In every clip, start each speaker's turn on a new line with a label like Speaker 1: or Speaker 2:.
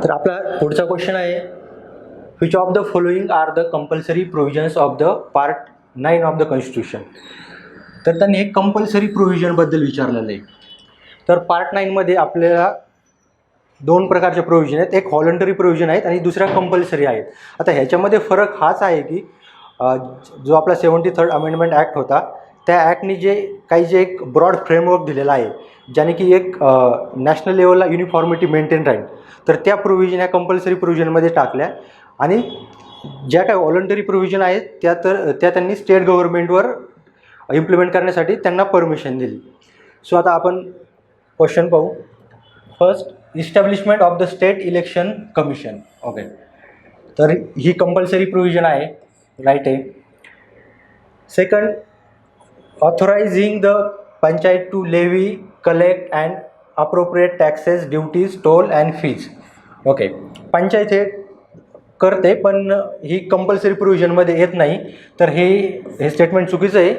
Speaker 1: तर आपला पुढचा क्वेश्चन आहे, which of the following are the compulsory provisions of the part 9 of the constitution. तर त्यांनी एक कंपल्सरी प्रोव्हिजनबद्दल विचारलेलं आहे. तर पार्ट 9मध्ये आपल्याला दोन प्रकारचे प्रोव्हिजन आहेत, एक व्हॉलंटरी प्रोव्हिजन आहेत आणि दुसरा कंपल्सरी आहेत. आता ह्याच्यामध्ये फरक हाच आहे की जो आपला 73rd अमेंडमेंट ॲक्ट होता, त्या ॲक्टने जे एक ब्रॉड फ्रेमवर्क दिलेला आहे, ज्याने की एक नॅशनल लेवलला युनिफॉर्मिटी मेंटेन राहील, तर त्या प्रोव्हिजन ह्या कंपल्सरी प्रोव्हिजनमध्ये टाकल्या. आणि ज्या काही व्हॉलंटरी प्रोव्हिजन आहेत त्या त्यांनी स्टेट गव्हर्नमेंटवर इम्प्लिमेंट करण्यासाठी त्यांना परमिशन दिली. सो आता आपण क्वेश्चन पाहू. First, establishment of the state election commission. Okay, तर ही कंपल्सरी प्रोव्हिजन आहे, राईट आहे. Second, authorising the panchayat to levy, collect and appropriate taxes, duties, toll and fees. Okay, panchayat हे करते, पण ही कंपल्सरी प्रोव्हिजनमध्ये येत नाही. तर हे स्टेटमेंट चुकीचं आहे.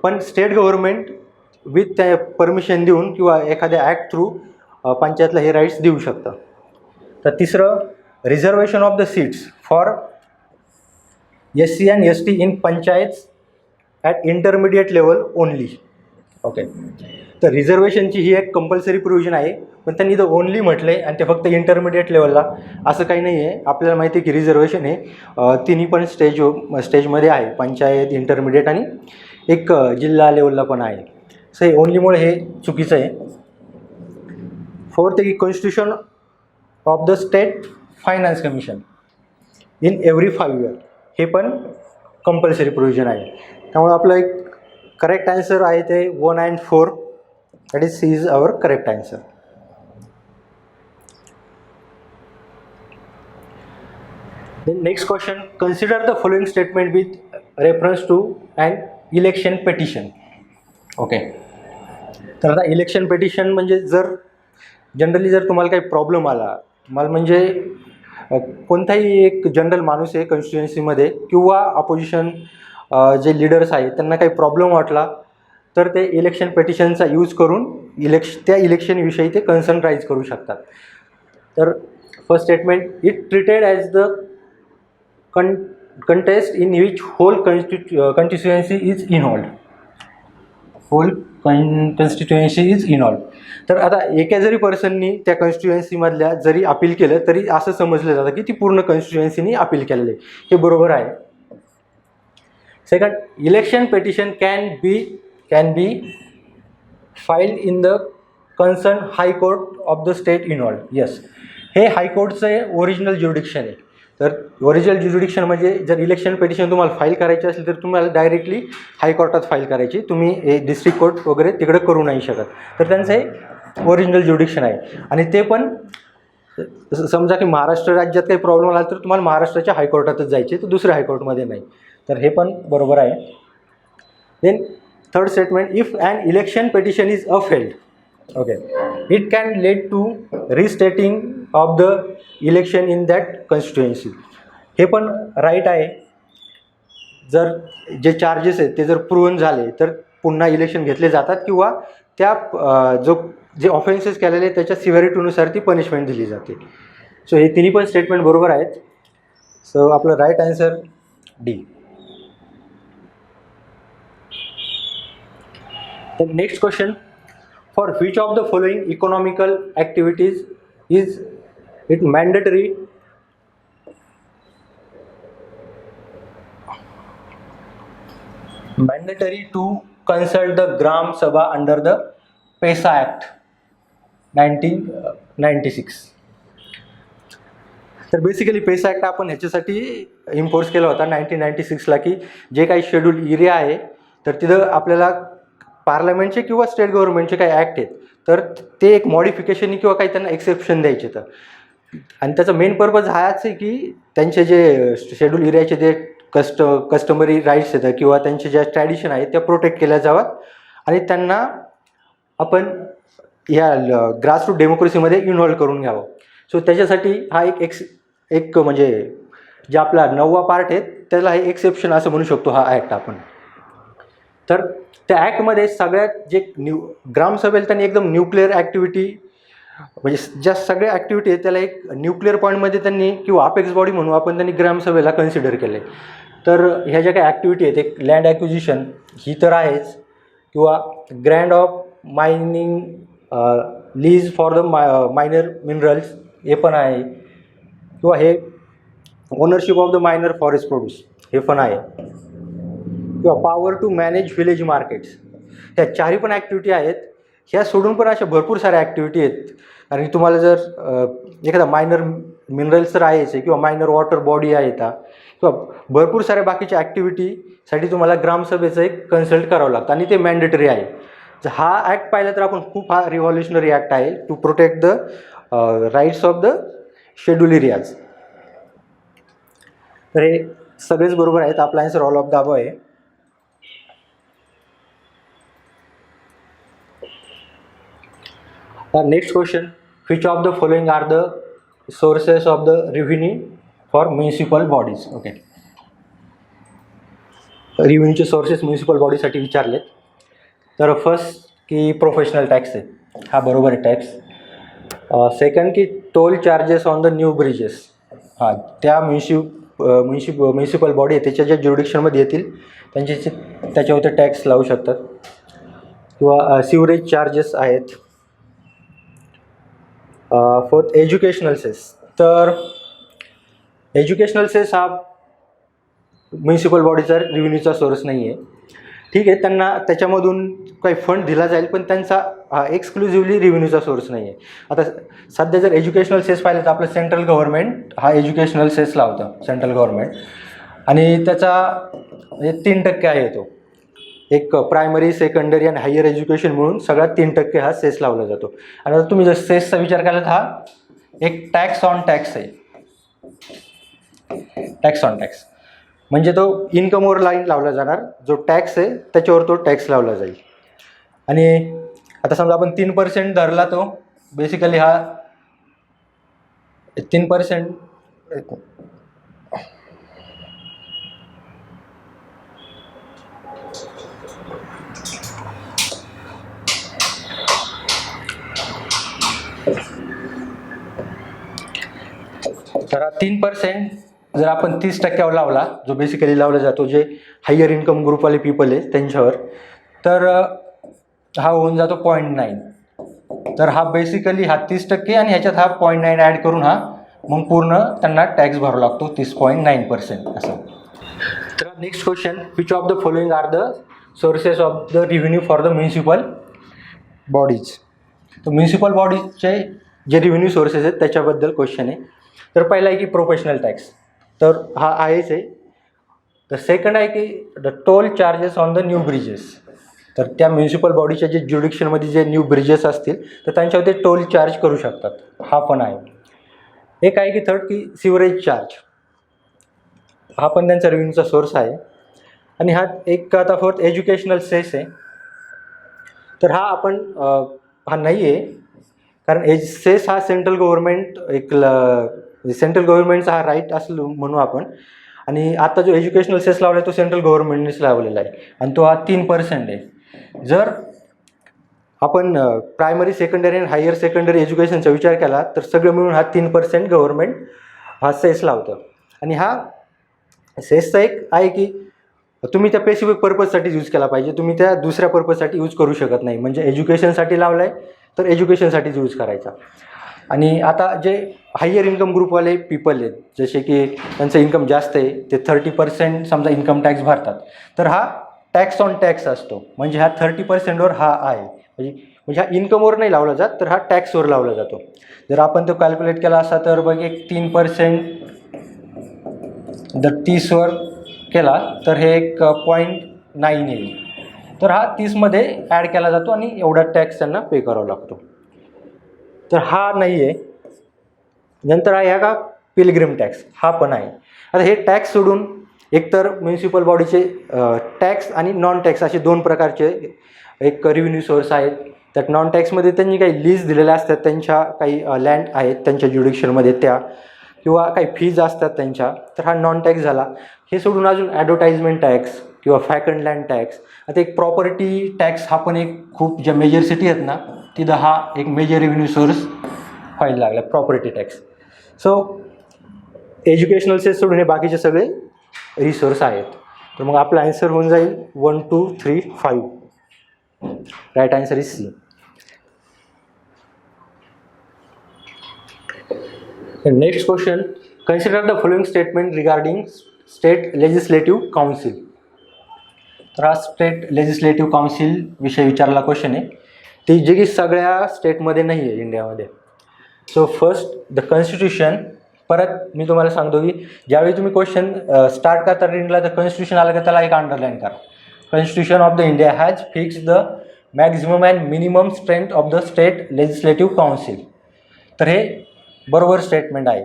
Speaker 1: पण स्टेट गव्हर्नमेंट विथ त्या परमिशन देऊन किंवा एखाद्या ॲक्ट थ्रू पंचायतला हे राईट्स देऊ शकतं. तर तिसरं, reservation of the seats for SC and ST in panchayat at intermediate level only. Okay, तर रिझर्वेशनची ही एक कंपल्सरी प्रोव्हिजन आहे, पण त्यांनी इथं ओनली म्हटलं आहे आणि ते फक्त इंटरमिडिएट लेवलला. असं काही नाही आहे. आपल्याला माहिती आहे की रिझर्वेशन हे तिन्ही पण स्टेजमध्ये आहे, पंचायत, इंटरमिडिएट आणि एक जिल्हा लेवलला पण आहे. सो हे ओनलीमुळे हे चुकीचं आहे. फोर्थ आहे की constitution of the state finance commission in every 5 years, हे पण कंपल्सरी प्रोव्हिजन आहे. त्यामुळे आपलं एक करेक्ट आन्सर आहे ते 1 and 4, that is C is our correct answer. Then next question, consider the following statement with reference to an election petition. Okay, तर आता इलेक्शन पेटिशन म्हणजे जनरली जर तुम्हाला काही प्रॉब्लेम आला, तुम्हाला म्हणजे कोणताही एक जनरल माणूस आहे कॉन्स्टिट्युएन्सीमध्ये किंवा अपोजिशन जे लीडर्स आहेत त्यांना काही प्रॉब्लेम वाटला, तर ते इलेक्शन पेटिशनचा यूज करून त्या इलेक्शनविषयी ते कन्सर्न राईज करू शकतात. तर first statement, it treated as the contest in which whole constituency is involved. whole constituency is involved. तर आता एका जरी पर्सननी त्या कॉन्स्टिट्युएन्सीमधल्या जरी अपील केलं तरी असं समजलं जातं की ती पूर्ण कॉन्स्टिट्युएन्सीनी अपील केलेलं आहे. हे बरोबर आहे. Second, election petition can be filed in the concern high court of the state involved. Yes, हे हायकोर्टचं ओरिजिनल ज्युरिडिक्शन आहे. तर ओरिजिनल ज्युरिडिक्शन म्हणजे जर इलेक्शन पेटिशन तुम्हाला फाईल करायची असेल तर तुम्हाला डायरेक्टली हायकोर्टात फाईल करायची, तुम्ही हे डिस्ट्रिक्ट कोर्ट वगैरे तिकडे करू नाही शकत. तर त्यांचं हे ओरिजिनल ज्युरिडिक्शन आहे. आणि ते पण समजा की महाराष्ट्र राज्यात काही प्रॉब्लेम आला तर तुम्हाला महाराष्ट्राच्या हायकोर्टातच जायचे, तर दुसऱ्या हायकोर्टमध्ये नाही. तर हे पण बरोबर आहे. Then third statement, if an election petition is upheld, okay, it can lead to restating of the election in that constituency. हे पण राईट आहे. जर जे चार्जेस आहेत ते जर प्रूव्हन झाले तर पुन्हा इलेक्शन घेतले जातात किंवा त्या जे ऑफेन्सेस केलेले त्याच्या सिव्हिरिटीनुसार ती पनिशमेंट दिली जाते. सो हे तिन्ही पण स्टेटमेंट बरोबर आहेत. सो आपलं right answer D. Next question, for which of the following economical activities is it mandatory to consult the Gram Sabha under the PESA Act 1996. तर बेसिकली पेसा ॲक्ट आपण ह्याच्यासाठी इम्पोज केला होता 1996ला, की जे काही शेड्यूल एरिया आहे तर तिथं आपल्याला पार्लमेंटचे किंवा स्टेट गव्हर्नमेंटचे काही ॲक्ट आहेत तर ते एक मॉडिफिकेशन किंवा काही त्यांना एक्सेप्शन द्यायचे. तर आणि त्याचा मेन पर्पज हाच आहे की त्यांचे जे शेड्यूल एरियाचे जे कस्टमरी राईट्स आहेत किंवा त्यांचे ज्या ट्रॅडिशन आहेत त्या प्रोटेक्ट केल्या जाव्यात आणि त्यांना आपण ह्या ग्रासरूट डेमोक्रेसीमध्ये इन्व्हॉल्व करून घ्यावं. सो त्याच्यासाठी हा एक म्हणजे जे आपला 9वा पार्ट आहे त्याला हे एक्सेप्शन असं म्हणू शकतो हा ॲक्ट आपण. तर त्या ॲक्टमध्ये सगळ्यात जे ग्रामसभेला त्यांनी एकदम न्यूक्लिअर ॲक्टिव्हिटी म्हणजे ज्या सगळ्या ॲक्टिव्हिटी आहेत त्याला एक न्यूक्लिअर पॉईंटमध्ये त्यांनी किंवा अपेक्स बॉडी म्हणू आपण त्यांनी ग्रामसभेला कन्सिडर केले. तर ह्या ज्या काही ॲक्टिव्हिटी आहेत एक लँड ॲक्विजिशन ही तर आहेच, किंवा grant of mining lease for the minor minerals हे पण आहे, किंवा हे ownership of the minor forest produce हे पण आहे, किंवा power to manage village markets. ह्या चारही पण ॲक्टिव्हिटी आहेत. ह्या सोडून पण अशा भरपूर साऱ्या ॲक्टिव्हिटी आहेत. कारण की तुम्हाला जर एखादा मायनर मिनरल्स तर आहेच आहे, किंवा मायनर वॉटर बॉडी आहे का, किंवा भरपूर साऱ्या बाकीच्या ॲक्टिव्हिटीसाठी तुम्हाला ग्रामसभेचं एक कन्सल्ट करावं लागतं आणि ते मॅन्डेटरी आहे. जर हा ॲक्ट पाहिला तर आपण खूप हा रिव्हॉल्युशनरी ॲक्ट आहे to protect the rights of the schedule areas. तर हे सगळेच बरोबर आहेत. आपला answer all of the above आहे. Next question, which of the following are the sources of the revenue for municipal bodies? Okay, रिव्हेन्यूचे sources municipal बॉडीसाठी विचारलेत. तर फर्स्ट की प्रोफेशनल टॅक्स आहे, हा बरोबर आहे टॅक्स. सेकंड की toll charges on the new bridges, हां त्या म्युन्सिपल बॉडी आहे त्याच्या ज्या ज्युरिडिक्शनमध्ये येतील त्याच्यावर ते टॅक्स लावू शकतात. किंवा सिवरेज चार्जेस आहेत. फोर्थ एज्युकेशनल सेस, तर एज्युकेशनल सेस हा म्युन्सिपल बॉडीचा रिव्हेन्यूचा सोर्स नाही आहे. ठीक आहे, त्यांना त्याच्यामधून काही फंड दिला जाईल, पण त्यांचा हा एक्सक्लुझिव्हली रिव्हेन्यूचा सोर्स नाही आहे. आता सध्या जर एज्युकेशनल सेस पाहिलं तर आपलं सेंट्रल गव्हर्नमेंट हा एज्युकेशनल सेस लावतं, सेंट्रल गव्हर्नमेंट, आणि त्याचा म्हणजे 3% आहे तो. एक प्रायमरी, सेकंडरी आणि हायर एज्युकेशन म्हणून सगळ्यात 3% हा सेस लावला जातो. आणि आता तुम्ही जर सेसचा विचार केला तर हा एक टॅक्स ऑन टॅक्स आहे. टॅक्स ऑन टॅक्स म्हणजे तो इन्कमवर लाईन लावला जाणार, जो टॅक्स आहे त्याच्यावर तो टॅक्स लावला जाईल. आणि आता समजा आपण 3% धरला, तो बेसिकली हा 3%. तर 3% जर आपण 30% लावला, जो बेसिकली लावला जातो जे हायर इन्कम ग्रुपवाले पीपल आहे त्यांच्यावर, तर हा होऊन जातो 0.9. तर हा बेसिकली हा 30% आणि ह्याच्यात हा 0.9 ॲड करून हा मग पूर्ण त्यांना टॅक्स भरावा लागतो 30.9% असं. तर next question, which of the following are the sources of the revenue for the municipal bodies. तर म्युन्सिपल बॉडीजचे जे रिव्हेन्यू सोर्सेस आहेत त्याच्याबद्दल क्वेश्चन आहे. तर पहिला आहे की प्रोफेशनल टॅक्स, तर हा आहेच आहे. तर सेकंड आहे की the toll charges on the new bridges, तर त्या म्युन्सिपल बॉडीच्या जे ज्युरिडिक्शनमध्ये जे न्यू ब्रिजेस असतील तर त्यांच्यावर ते टोल चार्ज करू शकतात, हा पण आहे. एक आहे की थर्ड की सिवरेज चार्ज, हा पण त्यांचा रेव्हेन्यूचा सोर्स आहे. आणि हा एक आता फोर्थ एज्युकेशनल सेस आहे. तर हा आपण हा नाही आहे, कारण सेस हा सेंट्रल गव्हर्नमेंट सेंट्रल गव्हर्नमेंटचा हा राईट असलो म्हणू आपण. आणि आता जो एज्युकेशनल सेस लावला आहे तो सेंट्रल गव्हर्नमेंटनेच लावलेला आहे, आणि तो हा 3% आहे. जर आपण प्रायमरी, सेकंडरी आणि हायर सेकंडरी एज्युकेशनचा विचार केला तर सगळं मिळून हा 3% गव्हर्नमेंट हा सेस लावतं. आणि हा सेसचा एक आहे की तुम्ही त्या स्पेसिफिक पर्पजसाठी यूज केला पाहिजे, तुम्ही त्या दुसऱ्या पर्पजसाठी यूज करू शकत नाही. म्हणजे एज्युकेशनसाठी लावला आहे तर एज्युकेशनसाठीच यूज करायचा. आणि आता जे हायर इन्कम ग्रुपवाले पीपल आहेत, जसे की त्यांचं इन्कम जास्त आहे, ते 30% समजा इन्कम टॅक्स भरतात, तर हा टॅक्स ऑन टॅक्स असतो. म्हणजे हा 30%वर हा आहे, म्हणजे हा इन्कमवर नाही लावला जात, तर हा टॅक्सवर लावला जातो. जर आपण तो कॅल्क्युलेट केला असता तर बघ एक 3% जर 30वर केला तर हे एक 0.9 येईल. तर हा 30मध्ये ॲड केला जातो आणि एवढा टॅक्स त्यांना पे करावा लागतो. तर हा नाही आहे. नंतर आहे का पिलग्रिम टॅक्स, हा पण आहे. आता हे टॅक्स सोडून एकतर म्युन्सिपल बॉडीचे टॅक्स आणि नॉन टॅक्स असे 2 प्रकारचे एक रिव्हेन्यू सोर्स आहेत. त्यात नॉन टॅक्समध्ये त्यांनी काही लीज दिलेल्या असतात, त्यांच्या काही लँड आहेत त्यांच्या ज्युडिक्शनमध्ये त्या, किंवा काही फीज असतात त्यांच्या, तर हा नॉन टॅक्स झाला. हे सोडून अजून ॲडव्हर्टाइजमेंट टॅक्स किंवा फॅकंड लँड टॅक्स. आता एक प्रॉपर्टी टॅक्स हा पण एक खूप ज्या मेजर सिटी आहेत ना तिथं हा एक मेजर रेव्हेन्यू सोर्स फाईन लागला, property tax. So educational cess सोडून हे बाकीचे सगळे रिसोर्स आहेत. तर मग आपला आन्सर होऊन जाईल 1 2 3 5. Right answer is C. Next question, consider the following statement regarding state legislative council. तर हा स्टेट लेजिस्लेटिव्ह काउन्सिल विषयी विचारला क्वेश्चन आहे. ती जी की सगळ्या स्टेटमध्ये नाही आहे इंडियामध्ये. So first the constitution. परत मी तुम्हाला सांगतो की ज्यावेळी तुम्ही क्वेश्चन स्टार्ट करता रीडिंगला तर कॉन्स्टिट्यूशन आलं का त्याला एक अंडरलाईन करा. Constitution of the India has fix the maximum and minimum strength of the state legislative council. तर हे बरोबर स्टेटमेंट आहे.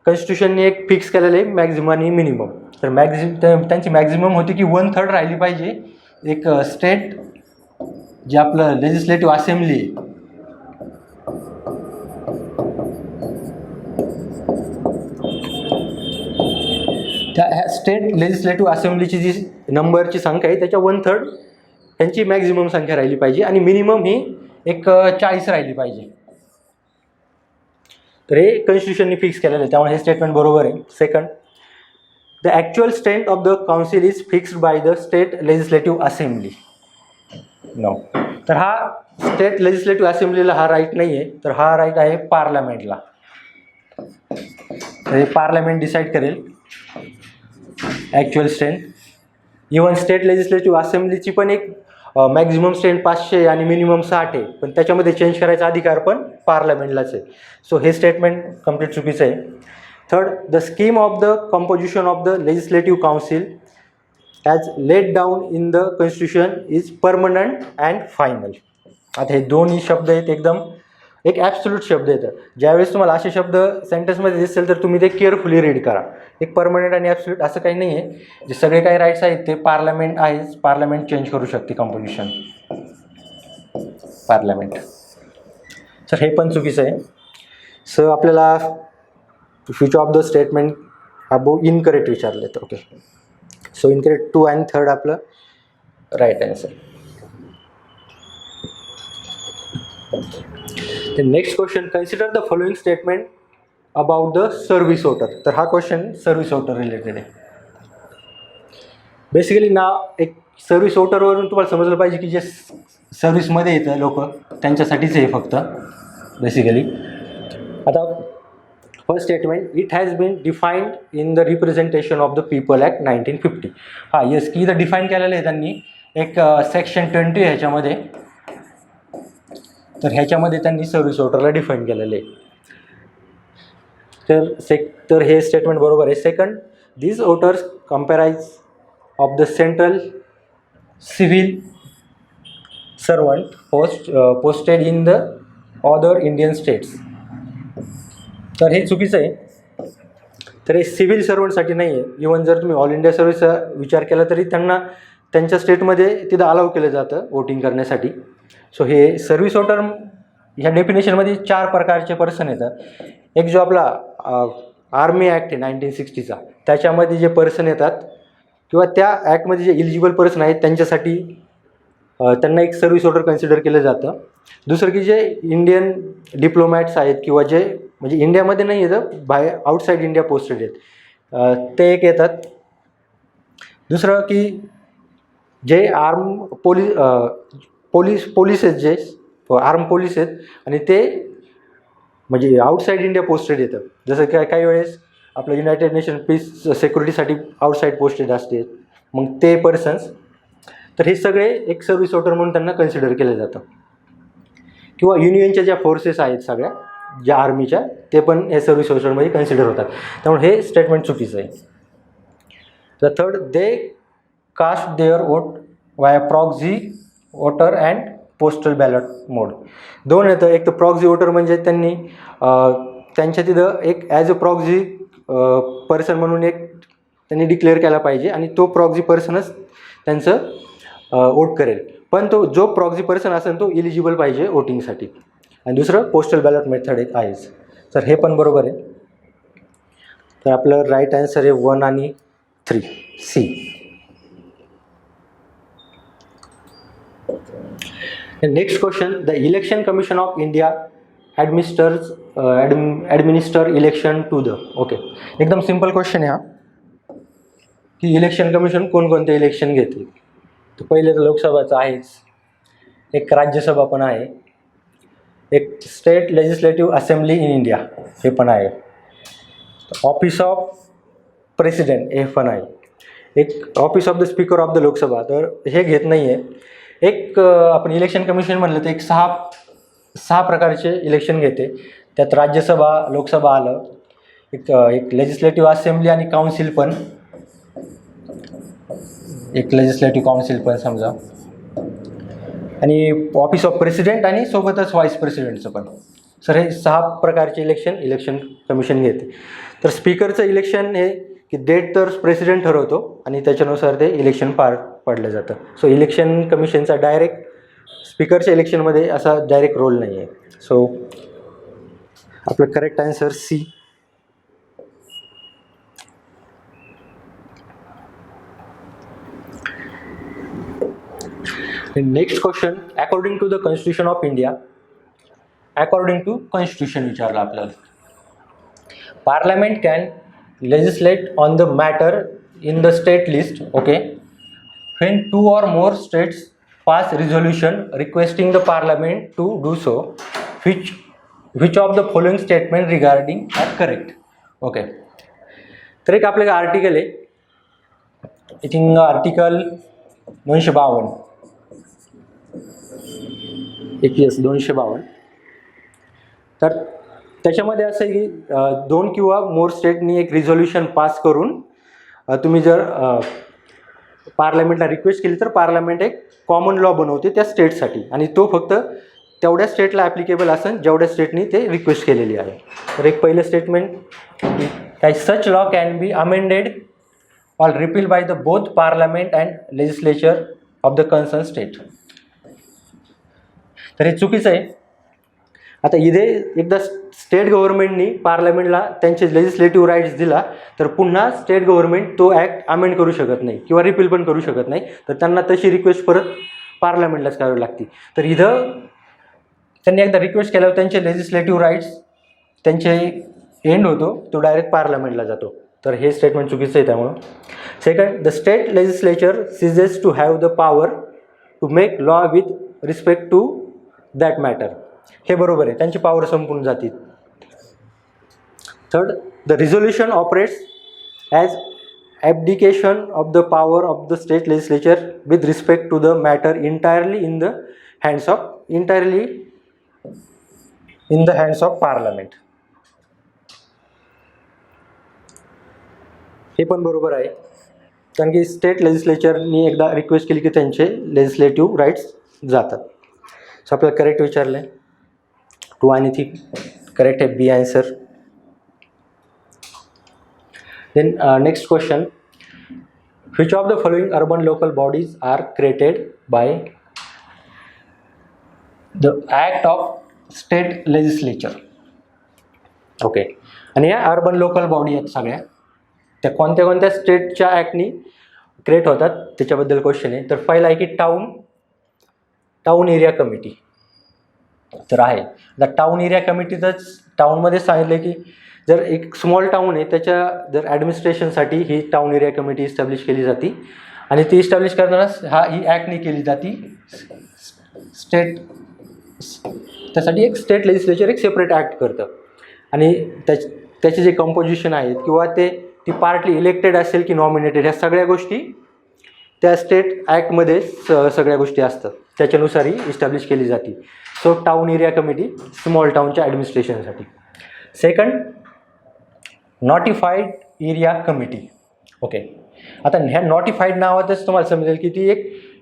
Speaker 1: कॉन्स्टिट्यूशनने एक फिक्स केलेलं आहे मॅक्झिमम आणि मिनिमम. तर त्यांची मॅक्झिमम होती की 1/3 राहिली पाहिजे एक स्टेट जे आपलं लेजिस्लेटिव्ह असेंब्ली आहे त्या स्टेट लेजिस्लेटिव्ह असेंब्लीची जी नंबरची संख्या आहे त्याच्या 1/3 त्यांची मॅक्झिमम संख्या राहिली पाहिजे आणि मिनिमम ही एक 40 राहिली पाहिजे. तर हे कॉन्स्टिट्यूशनने फिक्स केलेलं आहे, त्यामुळे हे स्टेटमेंट बरोबर आहे. Second, the actual strength of the council is fixed by the state legislative assembly. No. तर हा स्टेट लेजिस्लेटिव्ह असेंब्लीला हा राईट नाही आहे, तर हा राईट आहे पार्लमेंटला. तर हे पार्लमेंट डिसाईड करेल actual strength. Even state legislative असेंब्लीची पण एक मॅक्झिमम स्ट्रेंथ 500 आणि मिनिमम 60 आहे, पण त्याच्यामध्ये चेंज करायचा अधिकार पण पार्लमेंटलाच आहे. सो हे स्टेटमेंट कम्प्लीट चुकीचं आहे. Third, the scheme of the composition of the legislative council as laid down in the constitution is permanent and final. आता हे दोन्ही शब्द आहेत एकदम एक ॲब्सोल्यूट शब्द येतं. ज्यावेळेस तुम्हाला असे शब्द सेंटेन्समध्ये दिसेल तर तुम्ही ते केअरफुली रीड करा. एक परमनंट आणि ॲब्सोल्यूट असं काही नाही आहे. जे सगळे काही राईट्स आहेत ते पार्लमेंट आहेच, पार्लमेंट चेंज करू शकते कंपोजिशन पार्लमेंट. तर हे पण चुकीचं आहे. सो आपल्याला future of the statement above incorrect विचारलेत. ओके, सो इनकरेक्ट 2 आणि 3rd आपलं right answer. Next question, consider the following statement about the service voter. तर हा क्वेश्चन सर्व्हिस वोटर रिलेटेड आहे. बेसिकली ना एक सर्व्हिस वोटरवरून तुम्हाला समजलं पाहिजे की जे सर्व्हिसमध्ये येतं लोक त्यांच्यासाठीच आहे फक्त बेसिकली. आता first statement, it has been defined in the representation of the people act 1950. हा येस की इथं डिफाईन केलेलं आहे त्यांनी एक सेक्शन 20 ह्याच्यामध्ये. तर ह्याच्यामध्ये त्यांनी सर्व्हिस वोटरला डिफाईन केलेलं आहे. तर हे स्टेटमेंट बरोबर आहे. Second, these voters comprise of the central civil servant posted in the other Indian states. तर हे चुकीचं आहे. तर हे सिव्हिल सर्वंटसाठी नाही आहे. इवन जर तुम्ही ऑल इंडिया सर्व्हिसचा विचार केला तरी त्यांना त्यांच्या स्टेटमध्ये तिथं अलाव केलं जातं वोटिंग करण्यासाठी. सो हे सर्व्हिस वोटर ह्या डेफिनेशनमध्ये 4 प्रकारचे पर्सन येतात. एक जो आपला आर्मी ॲक्ट आहे 1960चा, त्याच्यामध्ये जे पर्सन येतात किंवा त्या ॲक्टमध्ये जे इलिजिबल पर्सन आहेत त्यांच्यासाठी त्यांना एक सर्व्हिस वोटर कन्सिडर केलं जातं. दुसरं की जे इंडियन डिप्लोमॅट्स आहेत किंवा जे म्हणजे इंडियामध्ये नाही येतं, बाहेर आउटसाईड इंडिया पोस्टेड आहेत ते एक येतात. दुसरं की जे आर्म पोलीस आहेत, जे आर्म पोलीस आहेत आणि ते म्हणजे आउटसाईड इंडिया पोस्टेड येतं. जसं की काही वेळेस आपलं युनायटेड नेशन पीस सिक्युरिटीसाठी आउटसाईड पोस्टेड असते, मग ते पर्सन्स. तर हे सगळे एक सर्व्हिस वोटर म्हणून त्यांना कन्सिडर केलं जातं. किंवा युनियनच्या ज्या फोर्सेस आहेत सगळ्या ज्या आर्मीच्या, ते पण हे सर्व्हिस वोटरमध्ये कन्सिडर होतात. त्यामुळे हे स्टेटमेंट चुकीचं आहे. The third, they cast their vote via proxy voter and postal ballot mode. 2 येतं. एक तर प्रॉक्झी वोटर म्हणजे त्यांनी त्यांच्या तिथं एक ॲज अ प्रॉक्झी पर्सन म्हणून एक त्यांनी डिक्लेअर केला पाहिजे आणि तो प्रॉक्झी पर्सनच त्यांचं वोट करेल. पण तो जो प्रॉक्झी पर्सन असेल तो इलिजिबल पाहिजे वोटिंगसाठी. आणि दुसरं पोस्टल बॅलट मेथड एक आहेच. तर हे पण बरोबर आहे. तर आपलं राईट आन्सर आहे 1 आणि 3 C. Next question, the election commission of India administer election to the. Okay, एकदम सिम्पल क्वेश्चन आहे हा, की इलेक्शन कमिशन कोणकोणते इलेक्शन घेते. तर पहिले तर लोकसभाचं आहेच, एक राज्यसभा पण आहे, एक state legislative assembly in India हे पण आहे, ऑफिस ऑफ प्रेसिडेंट हे पण आहे, एक office of the speaker of the Lok Sabha, तर हे घेत नाही आहे. एक आपण इलेक्शन कमिशन म्हणलं तर एक सहा प्रकारचे इलेक्शन घेते, त्यात राज्यसभा लोकसभा आलं, एक लेजिस्लेटिव्ह असेंब्ली आणि काउन्सिल पण, एक लेजिस्लेटिव्ह काउन्सिल पण समजा, आणि ऑफिस ऑफ प्रेसिडेंट आणि सोबतच व्हाईस प्रेसिडेंटचं पण. सर हे 6 प्रकारचे इलेक्शन कमिशन घेते. तर स्पीकरचं इलेक्शन हे की डेट तर प्रेसिडेंट ठरवतो आणि त्याच्यानुसार ते इलेक्शन पार पडलं जातं. सो इलेक्शन कमिशनचा डायरेक्ट स्पीकरच्या इलेक्शनमध्ये असा डायरेक्ट रोल नाही आहे. सो आपलं correct answer C. Next question, according to the constitution of India, according to constitution विचारलं आपल्याला, parliament can legislate on the matter in the state list, okay, when 2 or more states pass resolution requesting the parliament to do so, which of the following statement regarding are correct. Okay, तर एक आपल्याला article आहे, I think article 252, 252. तर त्याच्यामध्ये असं आहे की 2 किंवा मोर स्टेटनी एक रिझोल्युशन पास करून तुम्ही जर पार्लमेंटला रिक्वेस्ट केली तर पार्लमेंट एक कॉमन लॉ बनवते त्या स्टेटसाठी, आणि तो फक्त तेवढ्या स्टेटला ॲप्लिकेबल असेल जेवढ्या स्टेटनी ते रिक्वेस्ट केलेली आहे. तर एक पहिलं स्टेटमेंट की काय such law can be amended or repeal by the both parliament and legislature of the concern state. तर हे चुकीचं आहे. आता इथे एकदा स्टेट गव्हर्नमेंटनी पार्लमेंटला त्यांचे लेजिस्लेटिव्ह राईट्स दिला तर पुन्हा स्टेट गव्हर्नमेंट तो ॲक्ट अमेंड करू शकत नाही किंवा रिपील पण करू शकत नाही, तर त्यांना तशी रिक्वेस्ट परत पार्लमेंटलाच करावी लागते. तर इथं त्यांनी एकदा रिक्वेस्ट केल्यावर त्यांचे लेजिस्लेटिव्ह राईट्स त्यांचे एंड होतो, तो डायरेक्ट पार्लमेंटला जातो. तर हे स्टेटमेंट चुकीचं आहे. त्यामुळं second, the state legislature ceases to have the power to make law with respect to that matter. हे बरोबर आहे, त्यांची पॉवर संपून जाते. Third, the resolution operates as abdication of the power of the state legislature with respect to the matter entirely in the hands of parliament. हे पण बरोबर आहे, कारण की स्टेट लेजिस्लेचरनी एकदा रिक्वेस्ट केली की त्यांचे लेजिस्लेटिव्ह राईट्स जातात. सो आपल्याला करेक्ट विचारलं आहे, 2 आणि 3 करेक्ट आहे, B answer. Then next question, which of the following urban local bodies are created by the act of state legislature. Okay, आणि या अर्बन लोकल बॉडी आहेत सगळ्या, त्या कोणत्या कोणत्या स्टेटच्या ॲक्टनी क्रिएट होतात त्याच्याबद्दल क्वेश्चन आहे. तर पहिला आहे की टाऊन एरिया कमिटी. तर आहे द टाऊन एरिया कमिटीतच टाऊनमध्ये सांगितलं की जर एक स्मॉल टाऊन आहे त्याच्या जर ॲडमिनिस्ट्रेशनसाठी ही टाऊन एरिया कमिटी इस्टॅब्लिश केली जाते, आणि ती इस्टॅब्लिश करताना ही ॲक्टनी केली जाते. स्टेट त्यासाठी एक स्टेट लेजिस्लेचर एक सेपरेट ॲक्ट करतं, आणि त्याचे जे कंपोजिशन आहेत किंवा ती पार्टली इलेक्टेड असेल की नॉमिनेटेड, ह्या सगळ्या गोष्टी त्या स्टेट ॲक्टमध्ये सगळ्या गोष्टी असतात, त्याच्यानुसार ही इस्टॅब्लिश केली जाते. So town area committee small टाऊनच्या ॲडमिनिस्ट्रेशनसाठी. Second, notified area committee. Okay, आता ह्या नॉटिफाईड नावातच तुम्हाला समजेल की ती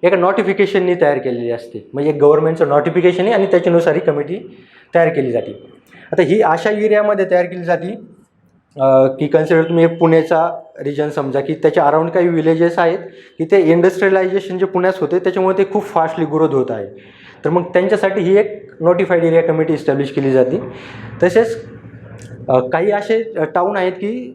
Speaker 1: एका नोटिफिकेशननी तयार केलेली असते, म्हणजे एक गव्हर्नमेंटचं नोटिफिकेशन आहे आणि त्याच्यानुसार ही कमिटी तयार केली जाते. आता ही अशा एरियामध्ये तयार केली जाते की कन्सिडर तुम्ही पुण्याचा रिजन समजा की त्याच्या अराउंड काही विलेजेस आहेत की ते इंडस्ट्रियलायझेशन जे पुण्यात होते त्याच्यामुळे ते खूप फास्टली ग्रोथ होत आहे, तर मग त्यांच्यासाठी ही एक नोटिफाईड एरिया कमिटी इस्टॅब्लिश केली जाते. तसेच काही असे टाऊन आहेत की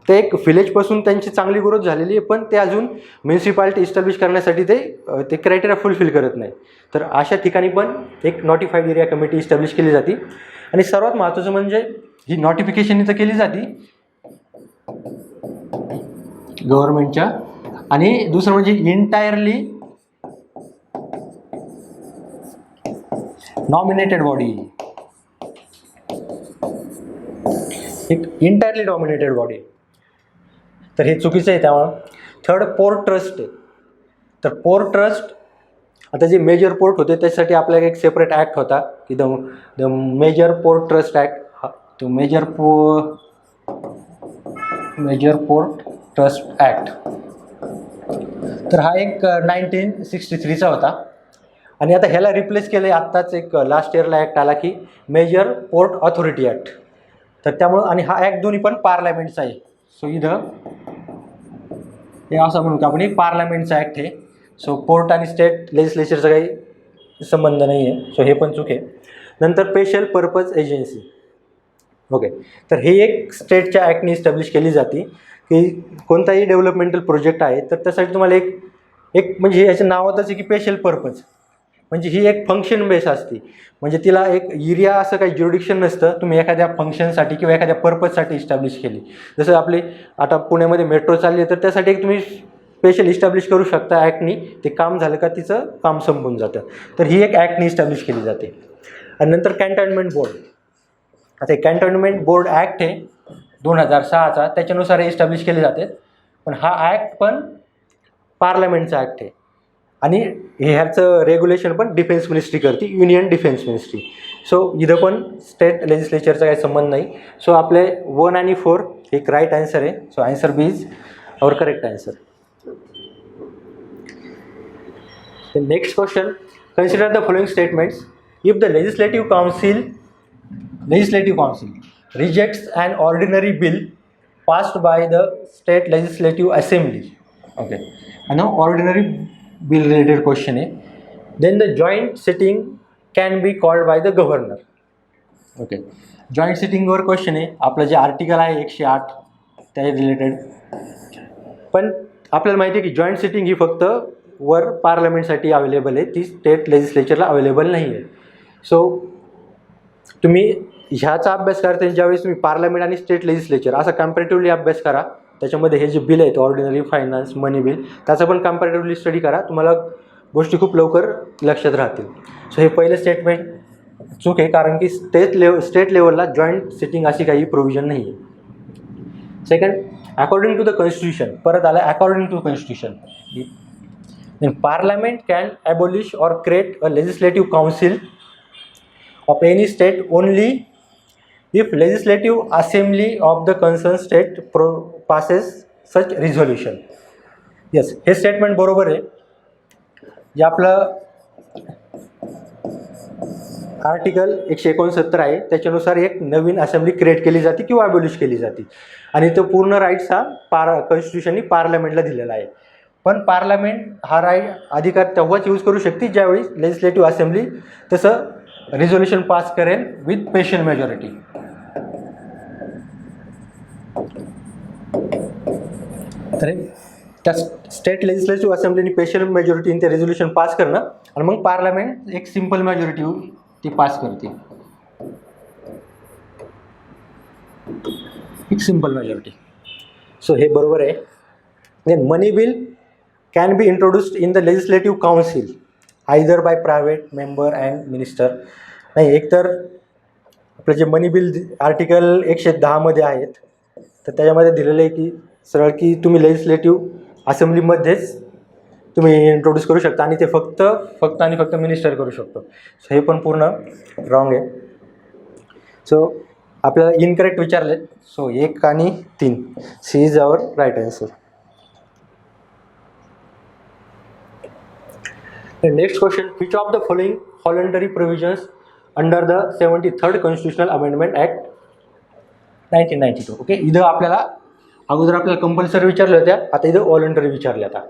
Speaker 1: ते एक व्हिलेजपासून त्यांची चांगली ग्रोथ झालेली आहे, पण ते अजून म्युन्सिपाल्टी इस्टॅब्लिश करण्यासाठी ते क्रायटेरिया फुलफिल करत नाही. तर अशा ठिकाणी पण एक नॉटिफाईड एरिया कमिटी इस्टॅब्लिश केली जाते. आणि सर्वात महत्त्वाचं म्हणजे ही नोटिफिकेशन इथं केली जाते गव्हर्नमेंटच्या. आणि दुसरं म्हणजे इंटायरली नॉमिनेटेड बॉडी, एक इंटायरली नॉमिनेटेड बॉडी. तर हे चुकीचं आहे. त्यामुळं थर्ड पोर्ट ट्रस्ट आहे. तर पोर्ट ट्रस्ट आता जे मेजर पोर्ट होते त्याच्यासाठी आपल्याला एक सेपरेट ॲक्ट होता की the major port trust act. तो मेजर पोर्ट ट्रस्ट ॲक्ट. तर हा एक 1963चा होता. आणि आता ह्याला रिप्लेस केलं आहे आत्ताच एक लास्ट इयरला ॲक्ट आला की मेजर पोर्ट ऑथॉरिटी ॲक्ट. तर त्यामुळं आणि हा ॲक्ट दोन्ही पण पार्लमेंटचा आहे. सो इथं हे असं म्हणू की आपण एक पार्लमेंटचा ॲक्ट आहे. सो पोर्ट आणि स्टेट लेजिस्लेचरचा काही संबंध नाही आहे. सो हे पण चूक आहे. नंतर स्पेशल पर्पज एजन्सी. ओके, तर हे एक स्टेटच्या ॲक्टने इस्टॅब्लिश केली जाते की कोणताही डेव्हलपमेंटल प्रोजेक्ट आहे तर त्यासाठी तुम्हाला एक म्हणजे याच्या नावातच आहे की स्पेशल पर्पज. म्हणजे ही एक फंक्शन बेस असते. म्हणजे तिला एक एरिया असं काही ज्युरिडिक्शन नसतं. तुम्ही एखाद्या फंक्शनसाठी किंवा एखाद्या पर्पजसाठी इस्टॅब्लिश केली. जसं आपली आता पुण्यामध्ये मेट्रो चालली आहे तर त्यासाठी एक तुम्ही स्पेशल इस्टॅब्लिश करू शकता ॲक्टनी. ते काम झालं का तिचं काम संपून जातं. तर ही एक ॲक्टनी इस्टॅब्लिश केली जाते. आणि नंतर कॅन्टोन्मेंट बोर्ड. आता हे कॅन्टोन्मेंट बोर्ड ॲक्ट आहे 2006चा, त्याच्यानुसार हे इस्टॅब्लिश केले जाते. पण हा ॲक्ट पण पार्लमेंटचा ॲक्ट आहे. आणि ह्याचं रेग्युलेशन पण डिफेन्स मिनिस्ट्री करते, युनियन डिफेन्स मिनिस्ट्री. सो इथं पण स्टेट लेजिस्लेचरचा काही संबंध नाही. सो आपले 1 आणि 4 एक राईट आन्सर आहे. So answer B is our correct answer. Next question, consider the following statements. If the legislative council rejects an ordinary bill passed by the state legislative assembly. Okay, and now ordinary bill related question है. Then the joint sitting can be called by the governor. Okay, joint sitting वर question आहे. आपलं जे article आहे 108 त्या related. पण आपल्याला माहिती आहे की जॉईंट सिटिंग ही फक्त वर पार्लमेंटसाठी अवेलेबल आहे, ती स्टेट लेजिस्लेचरला अवेलेबल नाही आहे. सो तुम्ही ह्याचा अभ्यास करताना ज्यावेळेस तुम्ही पार्लमेंट आणि स्टेट लेजिस्लेचर असा कम्पॅरेटिव्हली अभ्यास करा. त्याच्यामध्ये हे जे बिल आहेत ऑर्डिनरी, फायनान्स, मनी बिल, त्याचा पण कम्पॅरेटिव्हली स्टडी करा. तुम्हाला गोष्टी खूप लवकर लक्षात राहतील. सो हे पहिलं स्टेटमेंट चूक आहे, कारण की स्टेट लेवलला जॉईंट सिटिंग अशी काही प्रोव्हिजन नाही आहे. Second, according to the constitution. परत आला according to constitution. Parliament can abolish or create a legislative council of any state only if legislative assembly of the concerned state passes such resolution. Yes, हे statement बरोबर आहे. जे आपलं article 169 आहे त्याच्यानुसार एक नवीन असेंब्ली क्रिएट केली जाते किंवा ॲबॉलिश केली जाते. आणि तो पूर्ण राईट्स हा कॉन्स्टिट्यूशननी पार्लमेंटला दिलेला आहे. पण पार्लमेंट हा अधिकार तेव्हाच यूज करू शकते ज्यावेळी लेजिस्लेटिव्ह असेंब्ली तसं रिझोल्युशन पास करेल विथ स्पेशल मेजॉरिटी. तर त्या स्टेट लेजिस्लेटिव्ह असेंब्लीने स्पेशल मेजॉरिटीने ते रेझोल्युशन पास करणं आणि मग पार्लमेंट एक सिंपल मेजॉरिटी ती पास करते. एक सिंपल मेजॉरिटी. सो हे बरोबर आहे. Then money bill can be introduced in the legislative council either by private member and minister. नाही, एकतर आपलं जे मनी बिल आर्टिकल 110 आहेत तर त्याच्यामध्ये दिलेलं आहे की सरळ की तुम्ही लेजिस्लेटिव्ह असेंब्लीमध्येच तुम्ही इंट्रोड्यूस करू शकता आणि ते फक्त मिनिस्टर करू शकतो. सो हे पण पूर्ण रॉंग आहे. सो आपल्याला इनकरेक्ट विचारलेत. सो 1 आणि 3 C is our right answer. Next question, which of the following voluntary provisions under the 73rd constitutional amendment act 1992. Okay, इथं आपल्याला अगोदर आपल्याला कंपल्सरी विचारल्या होत्या, आता इथं व्हॉलंटरी विचारल्या. आता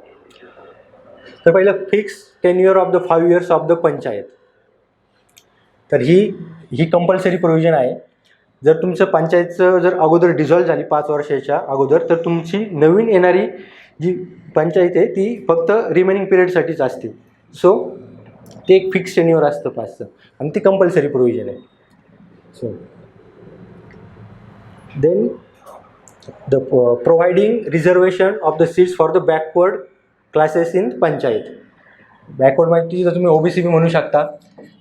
Speaker 1: तर पहिलं fix tenure of the 5 years of the panchayat. तर ही कंपल्सरी प्रोव्हिजन आहे. जर तुमचं पंचायतचं जर अगोदर डिझॉल्व झाली 5 वर्षाच्या अगोदर, तर तुमची नवीन येणारी जी पंचायत आहे ती फक्त रिमेनिंग पिरियडसाठीच असते. सो ते एक फिक्स टेन्युअर असतं 5चं, आणि ती कंपल्सरी प्रोव्हिजन आहे. So then the providing reservation of the seats for the backward classes in panchayat. Backward म्हणजे तिथं तुम्ही OBC बी म्हणू शकता.